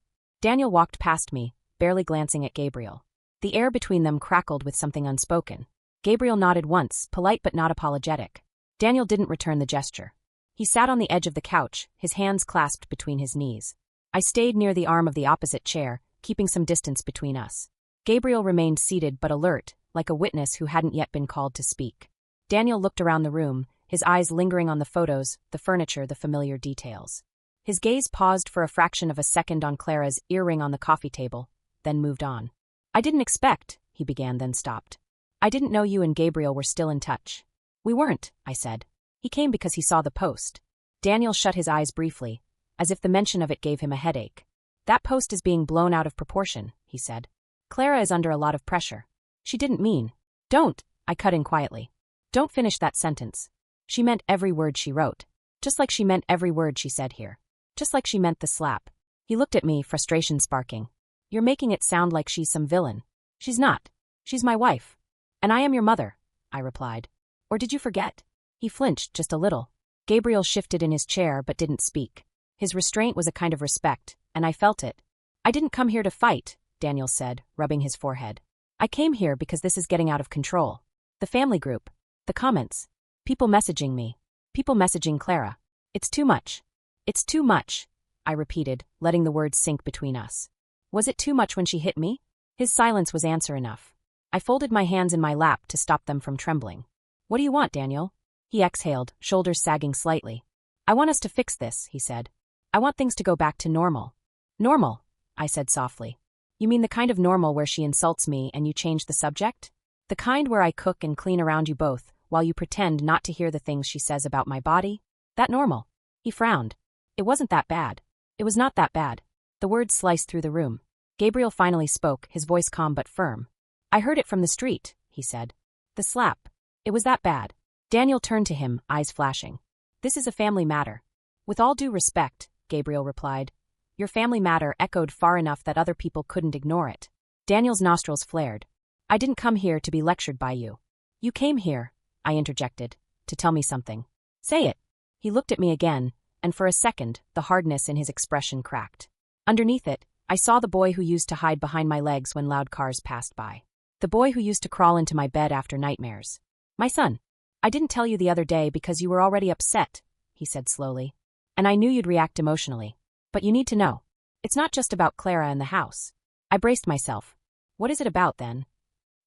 Daniel walked past me, barely glancing at Gabriel. The air between them crackled with something unspoken. Gabriel nodded once, polite but not apologetic. Daniel didn't return the gesture. He sat on the edge of the couch, his hands clasped between his knees. I stayed near the arm of the opposite chair, keeping some distance between us. Gabriel remained seated but alert, like a witness who hadn't yet been called to speak. Daniel looked around the room, his eyes lingering on the photos, the furniture, the familiar details. His gaze paused for a fraction of a second on Clara's earring on the coffee table, then moved on. "I didn't expect," he began, then stopped. "I didn't know you and Gabriel were still in touch." "We weren't," I said. "He came because he saw the post." Daniel shut his eyes briefly, as if the mention of it gave him a headache. That post is being blown out of proportion, he said. Clara is under a lot of pressure. She didn't mean. Don't, I cut in quietly. Don't finish that sentence. She meant every word she wrote. Just like she meant every word she said here. Just like she meant the slap. He looked at me, frustration sparking. You're making it sound like she's some villain. She's not. She's my wife. And I am your mother, I replied. Or did you forget? He flinched just a little. Gabriel shifted in his chair but didn't speak. His restraint was a kind of respect, and I felt it. I didn't come here to fight, Daniel said, rubbing his forehead. I came here because this is getting out of control. The family group. The comments. People messaging me. People messaging Clara. It's too much. It's too much, I repeated, letting the words sink between us. Was it too much when she hit me? His silence was answer enough. I folded my hands in my lap to stop them from trembling. What do you want, Daniel? He exhaled, shoulders sagging slightly. I want us to fix this, he said. I want things to go back to normal. Normal, I said softly. You mean the kind of normal where she insults me and you change the subject? The kind where I cook and clean around you both, while you pretend not to hear the things she says about my body? That normal? He frowned. It wasn't that bad. It was not that bad. The words sliced through the room. Gabriel finally spoke, his voice calm but firm. I heard it from the street, he said. The slap. It was that bad. Daniel turned to him, eyes flashing. This is a family matter. With all due respect, Gabriel replied. Your family matter echoed far enough that other people couldn't ignore it. Daniel's nostrils flared. I didn't come here to be lectured by you. You came here, I interjected, to tell me something. Say it. He looked at me again, and for a second, the hardness in his expression cracked. Underneath it, I saw the boy who used to hide behind my legs when loud cars passed by. The boy who used to crawl into my bed after nightmares. My son. I didn't tell you the other day because you were already upset, he said slowly. And I knew you'd react emotionally. But you need to know. It's not just about Clara and the house. I braced myself. What is it about, then?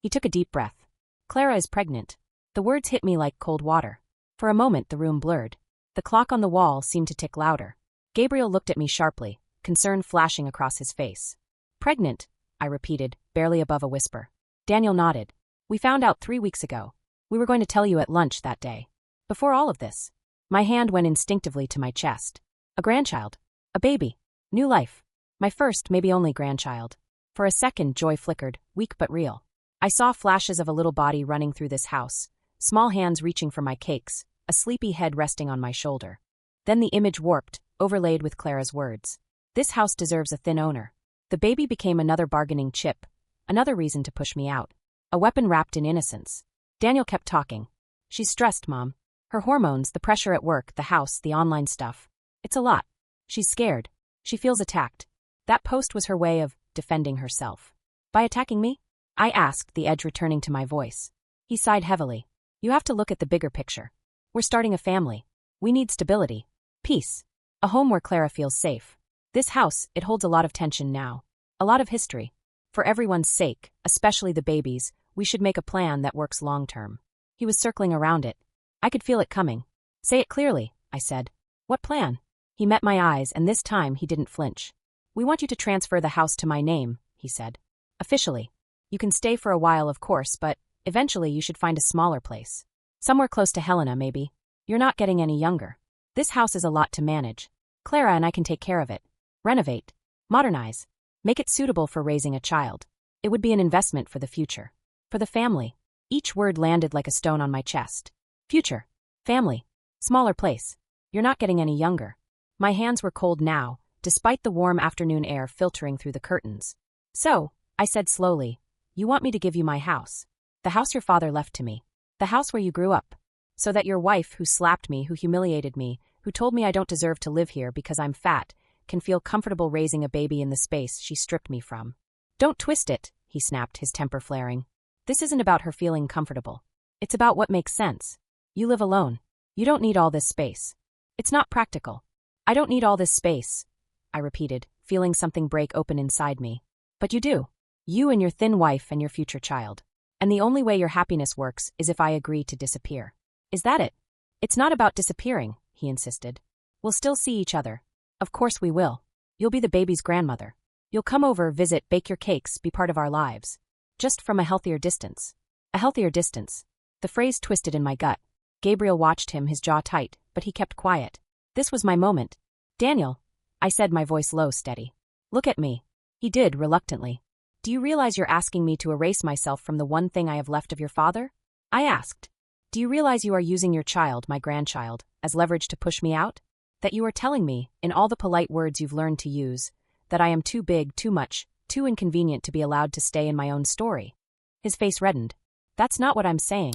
He took a deep breath. Clara is pregnant. The words hit me like cold water. For a moment, the room blurred. The clock on the wall seemed to tick louder. Gabriel looked at me sharply, concern flashing across his face. Pregnant, I repeated, barely above a whisper. Daniel nodded. We found out 3 weeks ago. We were going to tell you at lunch that day. Before all of this. My hand went instinctively to my chest. A grandchild. A baby. New life. My first, maybe only grandchild. For a second, joy flickered, weak but real. I saw flashes of a little body running through this house, small hands reaching for my cakes, a sleepy head resting on my shoulder. Then the image warped, overlaid with Clara's words. This house deserves a thin owner. The baby became another bargaining chip, another reason to push me out. A weapon wrapped in innocence. Daniel kept talking. She's stressed, Mom. Her hormones, the pressure at work, the house, the online stuff. It's a lot. She's scared. She feels attacked. That post was her way of defending herself. By attacking me? I asked, the edge returning to my voice. He sighed heavily. You have to look at the bigger picture. We're starting a family. We need stability. Peace. A home where Clara feels safe. This house, it holds a lot of tension now. A lot of history. For everyone's sake, especially the baby's, we should make a plan that works long-term. He was circling around it. I could feel it coming. Say it clearly, I said. What plan? He met my eyes, and this time he didn't flinch. We want you to transfer the house to my name, he said. Officially. You can stay for a while, of course, but eventually you should find a smaller place. Somewhere close to Helena, maybe. You're not getting any younger. This house is a lot to manage. Clara and I can take care of it. Renovate. Modernize. Make it suitable for raising a child. It would be an investment for the future. For the family. Each word landed like a stone on my chest. Future. Family. Smaller place. You're not getting any younger. My hands were cold now, despite the warm afternoon air filtering through the curtains. So, I said slowly, you want me to give you my house. The house your father left to me. The house where you grew up. So that your wife, who slapped me, who humiliated me, who told me I don't deserve to live here because I'm fat, can feel comfortable raising a baby in the space she stripped me from. Don't twist it, he snapped, his temper flaring. This isn't about her feeling comfortable. It's about what makes sense. You live alone. You don't need all this space. It's not practical. I don't need all this space, I repeated, feeling something break open inside me. But you do. You and your thin wife and your future child. And the only way your happiness works is if I agree to disappear. Is that it? It's not about disappearing, he insisted. We'll still see each other. Of course we will. You'll be the baby's grandmother. You'll come over, visit, bake your cakes, be part of our lives. Just from a healthier distance. A healthier distance. The phrase twisted in my gut. Gabriel watched him, his jaw tight, but he kept quiet. This was my moment. Daniel, I said, my voice low, steady. Look at me. He did, reluctantly. Do you realize you're asking me to erase myself from the one thing I have left of your father? I asked. Do you realize you are using your child, my grandchild, as leverage to push me out? That you are telling me, in all the polite words you've learned to use, that I am too big, too much, too inconvenient to be allowed to stay in my own story? His face reddened. That's not what I'm saying.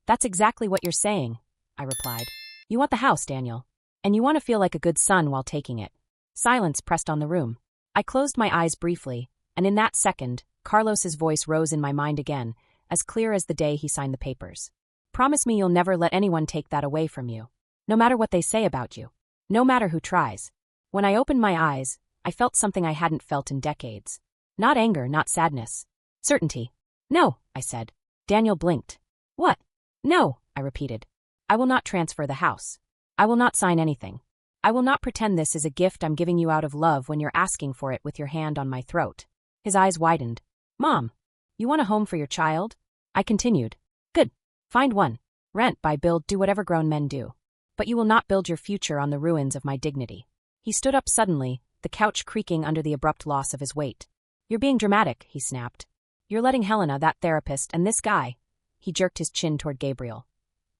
That's exactly what you're saying, I replied. You want the house, Daniel. And you want to feel like a good son while taking it. Silence pressed on the room. I closed my eyes briefly, and in that second, Carlos's voice rose in my mind again, as clear as the day he signed the papers. Promise me you'll never let anyone take that away from you. No matter what they say about you. No matter who tries. When I opened my eyes, I felt something I hadn't felt in decades. Not anger, not sadness. Certainty. No, I said. Daniel blinked. What? No, I repeated. I will not transfer the house. I will not sign anything. I will not pretend this is a gift I'm giving you out of love when you're asking for it with your hand on my throat. His eyes widened. Mom, you want a home for your child? I continued. Good. Find one. Rent, buy, build, do whatever grown men do. But you will not build your future on the ruins of my dignity. He stood up suddenly, the couch creaking under the abrupt loss of his weight. You're being dramatic, he snapped. You're letting Helena, that therapist, and this guy. He jerked his chin toward Gabriel.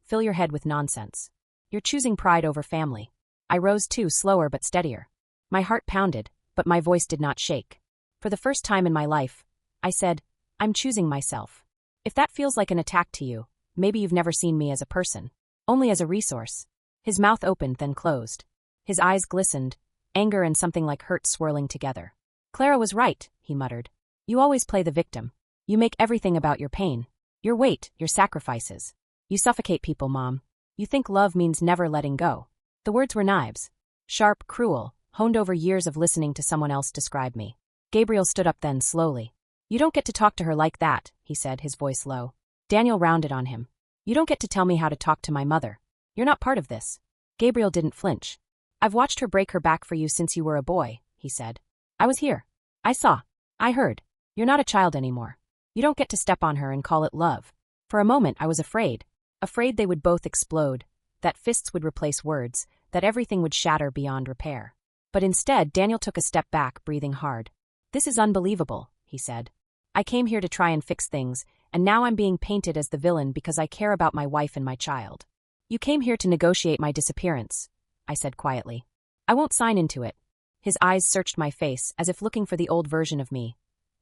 Fill your head with nonsense. You're choosing pride over family. I rose too, slower but steadier. My heart pounded, but my voice did not shake. For the first time in my life, I said, I'm choosing myself. If that feels like an attack to you, maybe you've never seen me as a person. Only as a resource. His mouth opened, then closed. His eyes glistened, anger and something like hurt swirling together. Clara was right, he muttered. You always play the victim. You make everything about your pain. Your weight, your sacrifices. You suffocate people, Mom. You think love means never letting go. The words were knives. Sharp, cruel, honed over years of listening to someone else describe me. Gabriel stood up then, slowly. You don't get to talk to her like that, he said, his voice low. Daniel rounded on him. You don't get to tell me how to talk to my mother. You're not part of this. Gabriel didn't flinch. I've watched her break her back for you since you were a boy, he said. I was here. I saw. I heard. You're not a child anymore. You don't get to step on her and call it love. For a moment I was afraid. Afraid they would both explode, that fists would replace words, that everything would shatter beyond repair. But instead, Daniel took a step back, breathing hard. This is unbelievable, he said. I came here to try and fix things, and now I'm being painted as the villain because I care about my wife and my child. You came here to negotiate my disappearance, I said quietly. I won't sign into it. His eyes searched my face as if looking for the old version of me.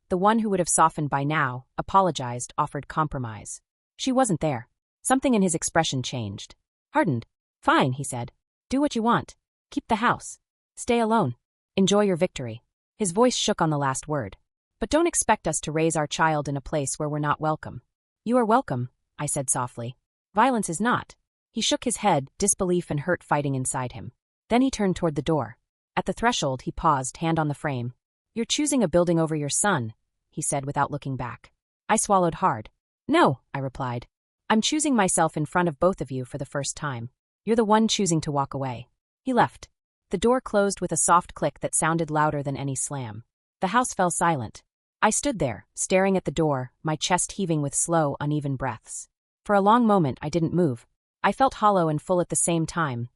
The one who would have softened by now, apologized, offered compromise. She wasn't there. Something in his expression changed. Hardened. Fine, he said. Do what you want. Keep the house. Stay alone. Enjoy your victory. His voice shook on the last word. But don't expect us to raise our child in a place where we're not welcome. You are welcome, I said softly. Violence is not. He shook his head, disbelief and hurt fighting inside him. Then he turned toward the door. At the threshold, he paused, hand on the frame. You're choosing a building over your son, he said without looking back. I swallowed hard. No, I replied. I'm choosing myself in front of both of you for the first time. You're the one choosing to walk away. He left. The door closed with a soft click that sounded louder than any slam. The house fell silent. I stood there, staring at the door, my chest heaving with slow, uneven breaths. For a long moment, I didn't move. I felt hollow and full at the same time,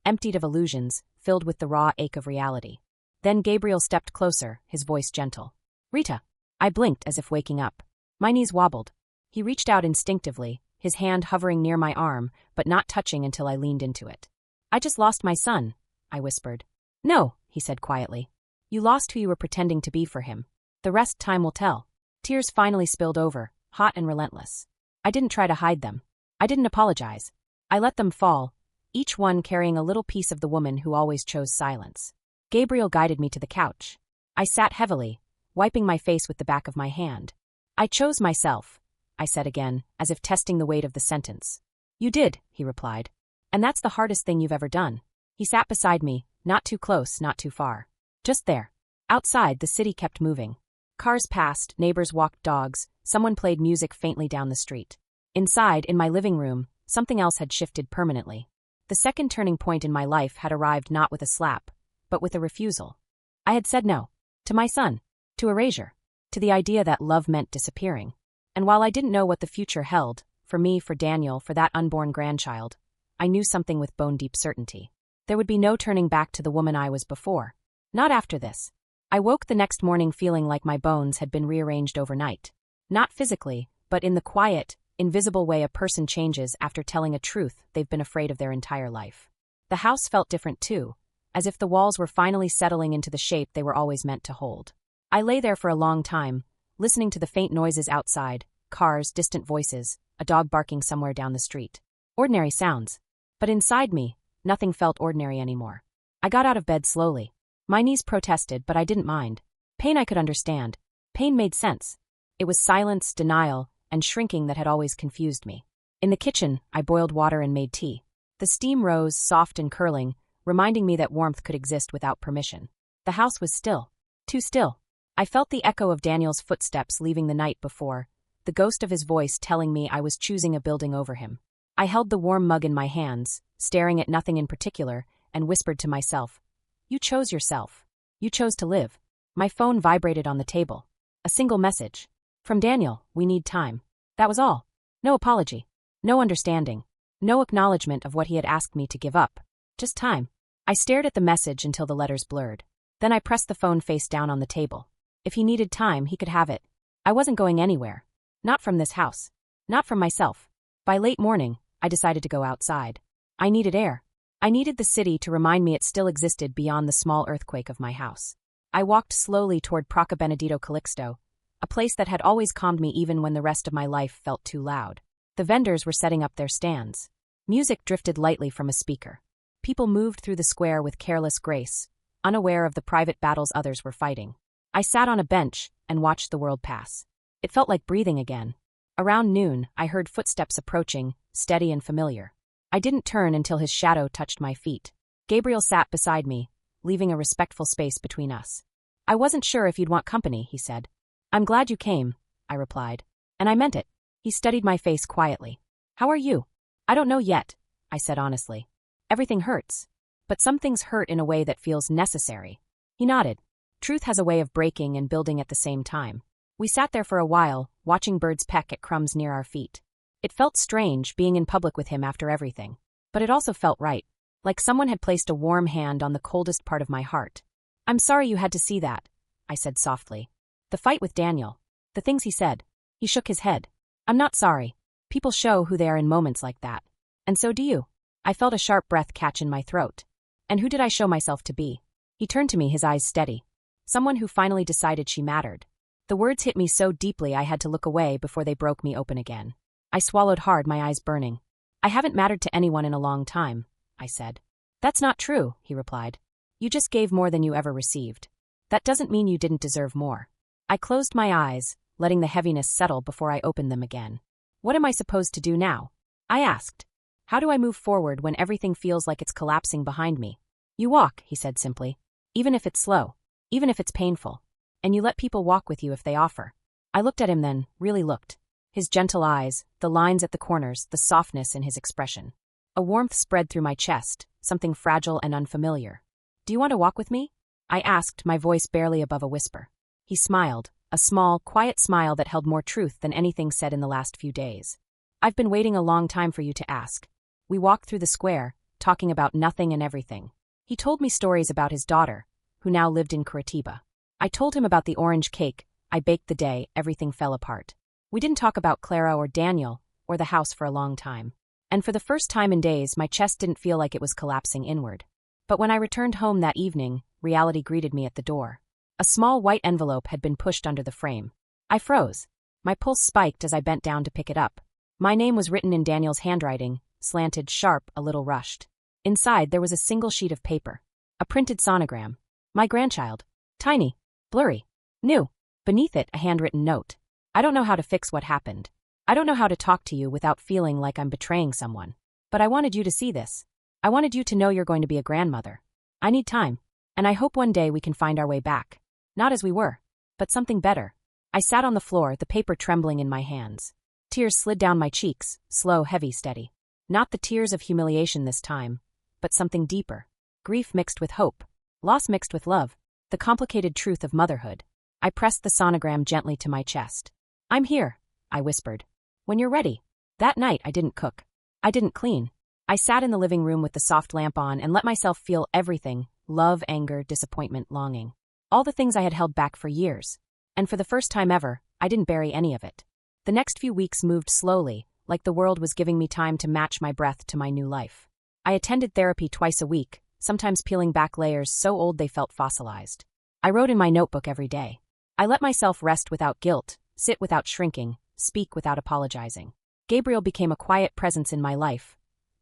emptied of illusions, filled with the raw ache of reality. Then Gabriel stepped closer, his voice gentle. Rita. I blinked as if waking up. My knees wobbled. He reached out instinctively, his hand hovering near my arm, but not touching until I leaned into it. I just lost my son, I whispered. No, he said quietly. You lost who you were pretending to be for him. The rest time will tell. Tears finally spilled over, hot and relentless. I didn't try to hide them. I didn't apologize. I let them fall, each one carrying a little piece of the woman who always chose silence. Gabriel guided me to the couch. I sat heavily, wiping my face with the back of my hand. I chose myself, I said again, as if testing the weight of the sentence. You did, he replied. And that's the hardest thing you've ever done. He sat beside me, not too close, not too far. Just there. Outside, the city kept moving. Cars passed, neighbors walked dogs, someone played music faintly down the street. Inside, in my living room, something else had shifted permanently. The second turning point in my life had arrived not with a slap, but with a refusal. I had said no. To my son. To erasure. To the idea that love meant disappearing. And while I didn't know what the future held, for me, for Daniel, for that unborn grandchild, I knew something with bone-deep certainty. There would be no turning back to the woman I was before. Not after this. I woke the next morning feeling like my bones had been rearranged overnight. Not physically, but in the quiet, invisible way a person changes after telling a truth they've been afraid of their entire life. The house felt different too, as if the walls were finally settling into the shape they were always meant to hold. I lay there for a long time, listening to the faint noises outside, cars, distant voices, a dog barking somewhere down the street. Ordinary sounds. But inside me, nothing felt ordinary anymore. I got out of bed slowly. My knees protested, but I didn't mind. Pain I could understand. Pain made sense. It was silence, denial, and shrinking that had always confused me. In the kitchen, I boiled water and made tea. The steam rose, soft and curling, reminding me that warmth could exist without permission. The house was still. Too still. I felt the echo of Daniel's footsteps leaving the night before, the ghost of his voice telling me I was choosing a building over him. I held the warm mug in my hands, staring at nothing in particular, and whispered to myself, "You chose yourself. You chose to live." My phone vibrated on the table. A single message. From Daniel, "We need time." That was all. No apology. No understanding. No acknowledgement of what he had asked me to give up. Just time. I stared at the message until the letters blurred. Then I pressed the phone face down on the table. If he needed time, he could have it. I wasn't going anywhere. Not from this house. Not from myself. By late morning, I decided to go outside. I needed air. I needed the city to remind me it still existed beyond the small earthquake of my house. I walked slowly toward Praca Benedito Calixto, a place that had always calmed me even when the rest of my life felt too loud. The vendors were setting up their stands. Music drifted lightly from a speaker. People moved through the square with careless grace, unaware of the private battles others were fighting. I sat on a bench and watched the world pass. It felt like breathing again. Around noon, I heard footsteps approaching, steady and familiar. I didn't turn until his shadow touched my feet. Gabriel sat beside me, leaving a respectful space between us. "I wasn't sure if you'd want company," he said. "I'm glad you came," I replied. And I meant it. He studied my face quietly. "How are you?" "I don't know yet," I said honestly. "Everything hurts. But some things hurt in a way that feels necessary." He nodded. Truth has a way of breaking and building at the same time. We sat there for a while, watching birds peck at crumbs near our feet. It felt strange being in public with him after everything. But it also felt right. Like someone had placed a warm hand on the coldest part of my heart. "I'm sorry you had to see that," I said softly. "The fight with Daniel. The things he said." He shook his head. "I'm not sorry. People show who they are in moments like that. And so do you." I felt a sharp breath catch in my throat. And who did I show myself to be? He turned to me, his eyes steady. Someone who finally decided she mattered. The words hit me so deeply I had to look away before they broke me open again. I swallowed hard, my eyes burning. "I haven't mattered to anyone in a long time," I said. "That's not true," he replied. "You just gave more than you ever received. That doesn't mean you didn't deserve more." I closed my eyes, letting the heaviness settle before I opened them again. "What am I supposed to do now?" I asked. "How do I move forward when everything feels like it's collapsing behind me?" "You walk," he said simply. "Even if it's slow. Even if it's painful. And you let people walk with you if they offer." I looked at him then, really looked. His gentle eyes, the lines at the corners, the softness in his expression. A warmth spread through my chest, something fragile and unfamiliar. "Do you want to walk with me?" I asked, my voice barely above a whisper. He smiled, a small, quiet smile that held more truth than anything said in the last few days. "I've been waiting a long time for you to ask." We walked through the square, talking about nothing and everything. He told me stories about his daughter, who now lived in Curitiba. I told him about the orange cake I baked the day everything fell apart. We didn't talk about Clara or Daniel or the house for a long time. And for the first time in days, my chest didn't feel like it was collapsing inward. But when I returned home that evening, reality greeted me at the door. A small white envelope had been pushed under the frame. I froze. My pulse spiked as I bent down to pick it up. My name was written in Daniel's handwriting, slanted, sharp, a little rushed. Inside there was a single sheet of paper. A printed sonogram. My grandchild. Tiny. Blurry. New. Beneath it, a handwritten note. "I don't know how to fix what happened. I don't know how to talk to you without feeling like I'm betraying someone. But I wanted you to see this. I wanted you to know you're going to be a grandmother. I need time. And I hope one day we can find our way back. Not as we were, but something better." I sat on the floor, the paper trembling in my hands. Tears slid down my cheeks, slow, heavy, steady. Not the tears of humiliation this time, but something deeper. Grief mixed with hope. Loss mixed with love. The complicated truth of motherhood. I pressed the sonogram gently to my chest. "I'm here," I whispered. "When you're ready." That night I didn't cook. I didn't clean. I sat in the living room with the soft lamp on and let myself feel everything: love, anger, disappointment, longing. All the things I had held back for years. And for the first time ever, I didn't bury any of it. The next few weeks moved slowly, like the world was giving me time to match my breath to my new life. I attended therapy twice a week, sometimes peeling back layers so old they felt fossilized. I wrote in my notebook every day. I let myself rest without guilt, sit without shrinking, speak without apologizing. Gabriel became a quiet presence in my life,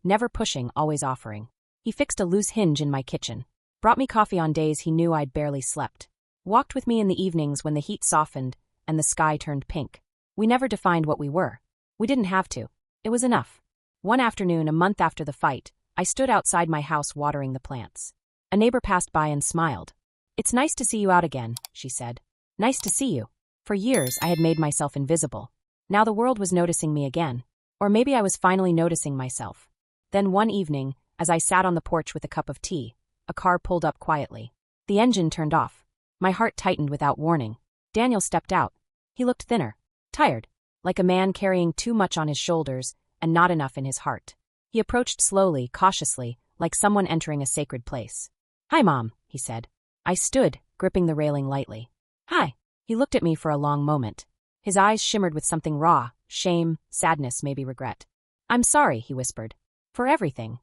never pushing, always offering. He fixed a loose hinge in my kitchen, brought me coffee on days he knew I'd barely slept, walked with me in the evenings when the heat softened and the sky turned pink. We never defined what we were. We didn't have to. It was enough. One afternoon, a month after the fight, I stood outside my house watering the plants. A neighbor passed by and smiled. "It's nice to see you out again," she said. "Nice to see you." For years, I had made myself invisible. Now the world was noticing me again. Or maybe I was finally noticing myself. Then one evening, as I sat on the porch with a cup of tea, a car pulled up quietly. The engine turned off. My heart tightened without warning. Daniel stepped out. He looked thinner, tired, like a man carrying too much on his shoulders and not enough in his heart. He approached slowly, cautiously, like someone entering a sacred place. "Hi, Mom," he said. I stood, gripping the railing lightly. "Hi." He looked at me for a long moment. His eyes shimmered with something raw, shame, sadness, maybe regret. "I'm sorry," he whispered. "For everything."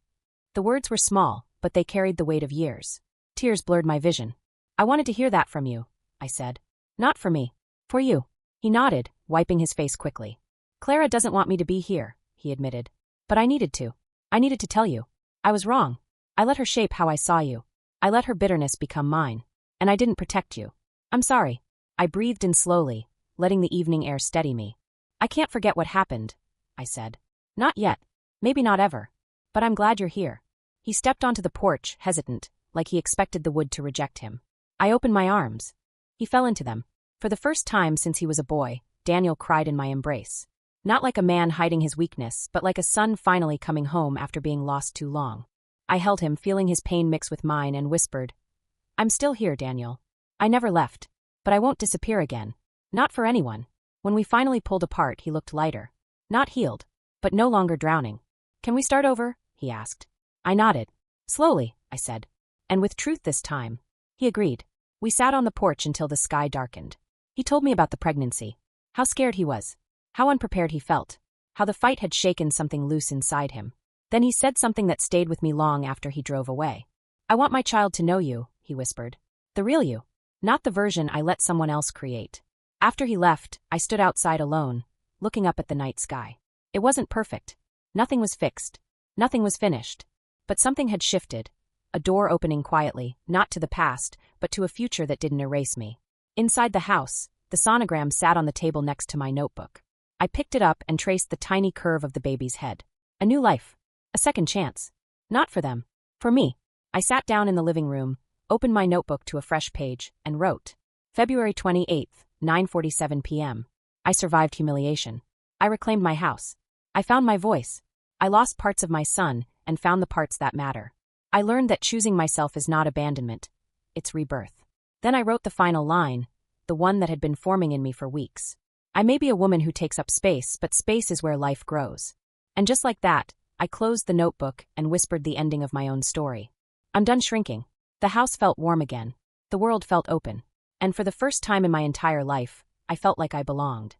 The words were small, but they carried the weight of years. Tears blurred my vision. "I wanted to hear that from you," I said. "Not for me. For you." He nodded, wiping his face quickly. "Clara doesn't want me to be here," he admitted. "But I needed to. I needed to tell you. I was wrong. I let her shape how I saw you. I let her bitterness become mine. And I didn't protect you. I'm sorry." I breathed in slowly, letting the evening air steady me. "I can't forget what happened," I said. "Not yet. Maybe not ever. But I'm glad you're here." He stepped onto the porch, hesitant, like he expected the wood to reject him. I opened my arms. He fell into them. For the first time since he was a boy, Daniel cried in my embrace. Not like a man hiding his weakness, but like a son finally coming home after being lost too long. I held him, feeling his pain mix with mine, and whispered, "I'm still here, Daniel. I never left. But I won't disappear again. Not for anyone." When we finally pulled apart, he looked lighter. Not healed, but no longer drowning. "Can we start over?" he asked. I nodded. "Slowly," I said. "And with truth this time." He agreed. We sat on the porch until the sky darkened. He told me about the pregnancy. How scared he was. How unprepared he felt. How the fight had shaken something loose inside him. Then he said something that stayed with me long after he drove away. "I want my child to know you," he whispered. "The real you. Not the version I let someone else create." After he left, I stood outside alone, looking up at the night sky. It wasn't perfect. Nothing was fixed. Nothing was finished. But something had shifted. A door opening quietly, not to the past, but to a future that didn't erase me. Inside the house, the sonogram sat on the table next to my notebook. I picked it up and traced the tiny curve of the baby's head. A new life. A second chance. Not for them. For me. I sat down in the living room, opened my notebook to a fresh page, and wrote. February 28th, 9:47 p.m. I survived humiliation. I reclaimed my house. I found my voice. I lost parts of my son and found the parts that matter. I learned that choosing myself is not abandonment. It's rebirth. Then I wrote the final line, the one that had been forming in me for weeks. I may be a woman who takes up space, but space is where life grows. And just like that, I closed the notebook and whispered the ending of my own story. I'm done shrinking. The house felt warm again. The world felt open. And for the first time in my entire life, I felt like I belonged.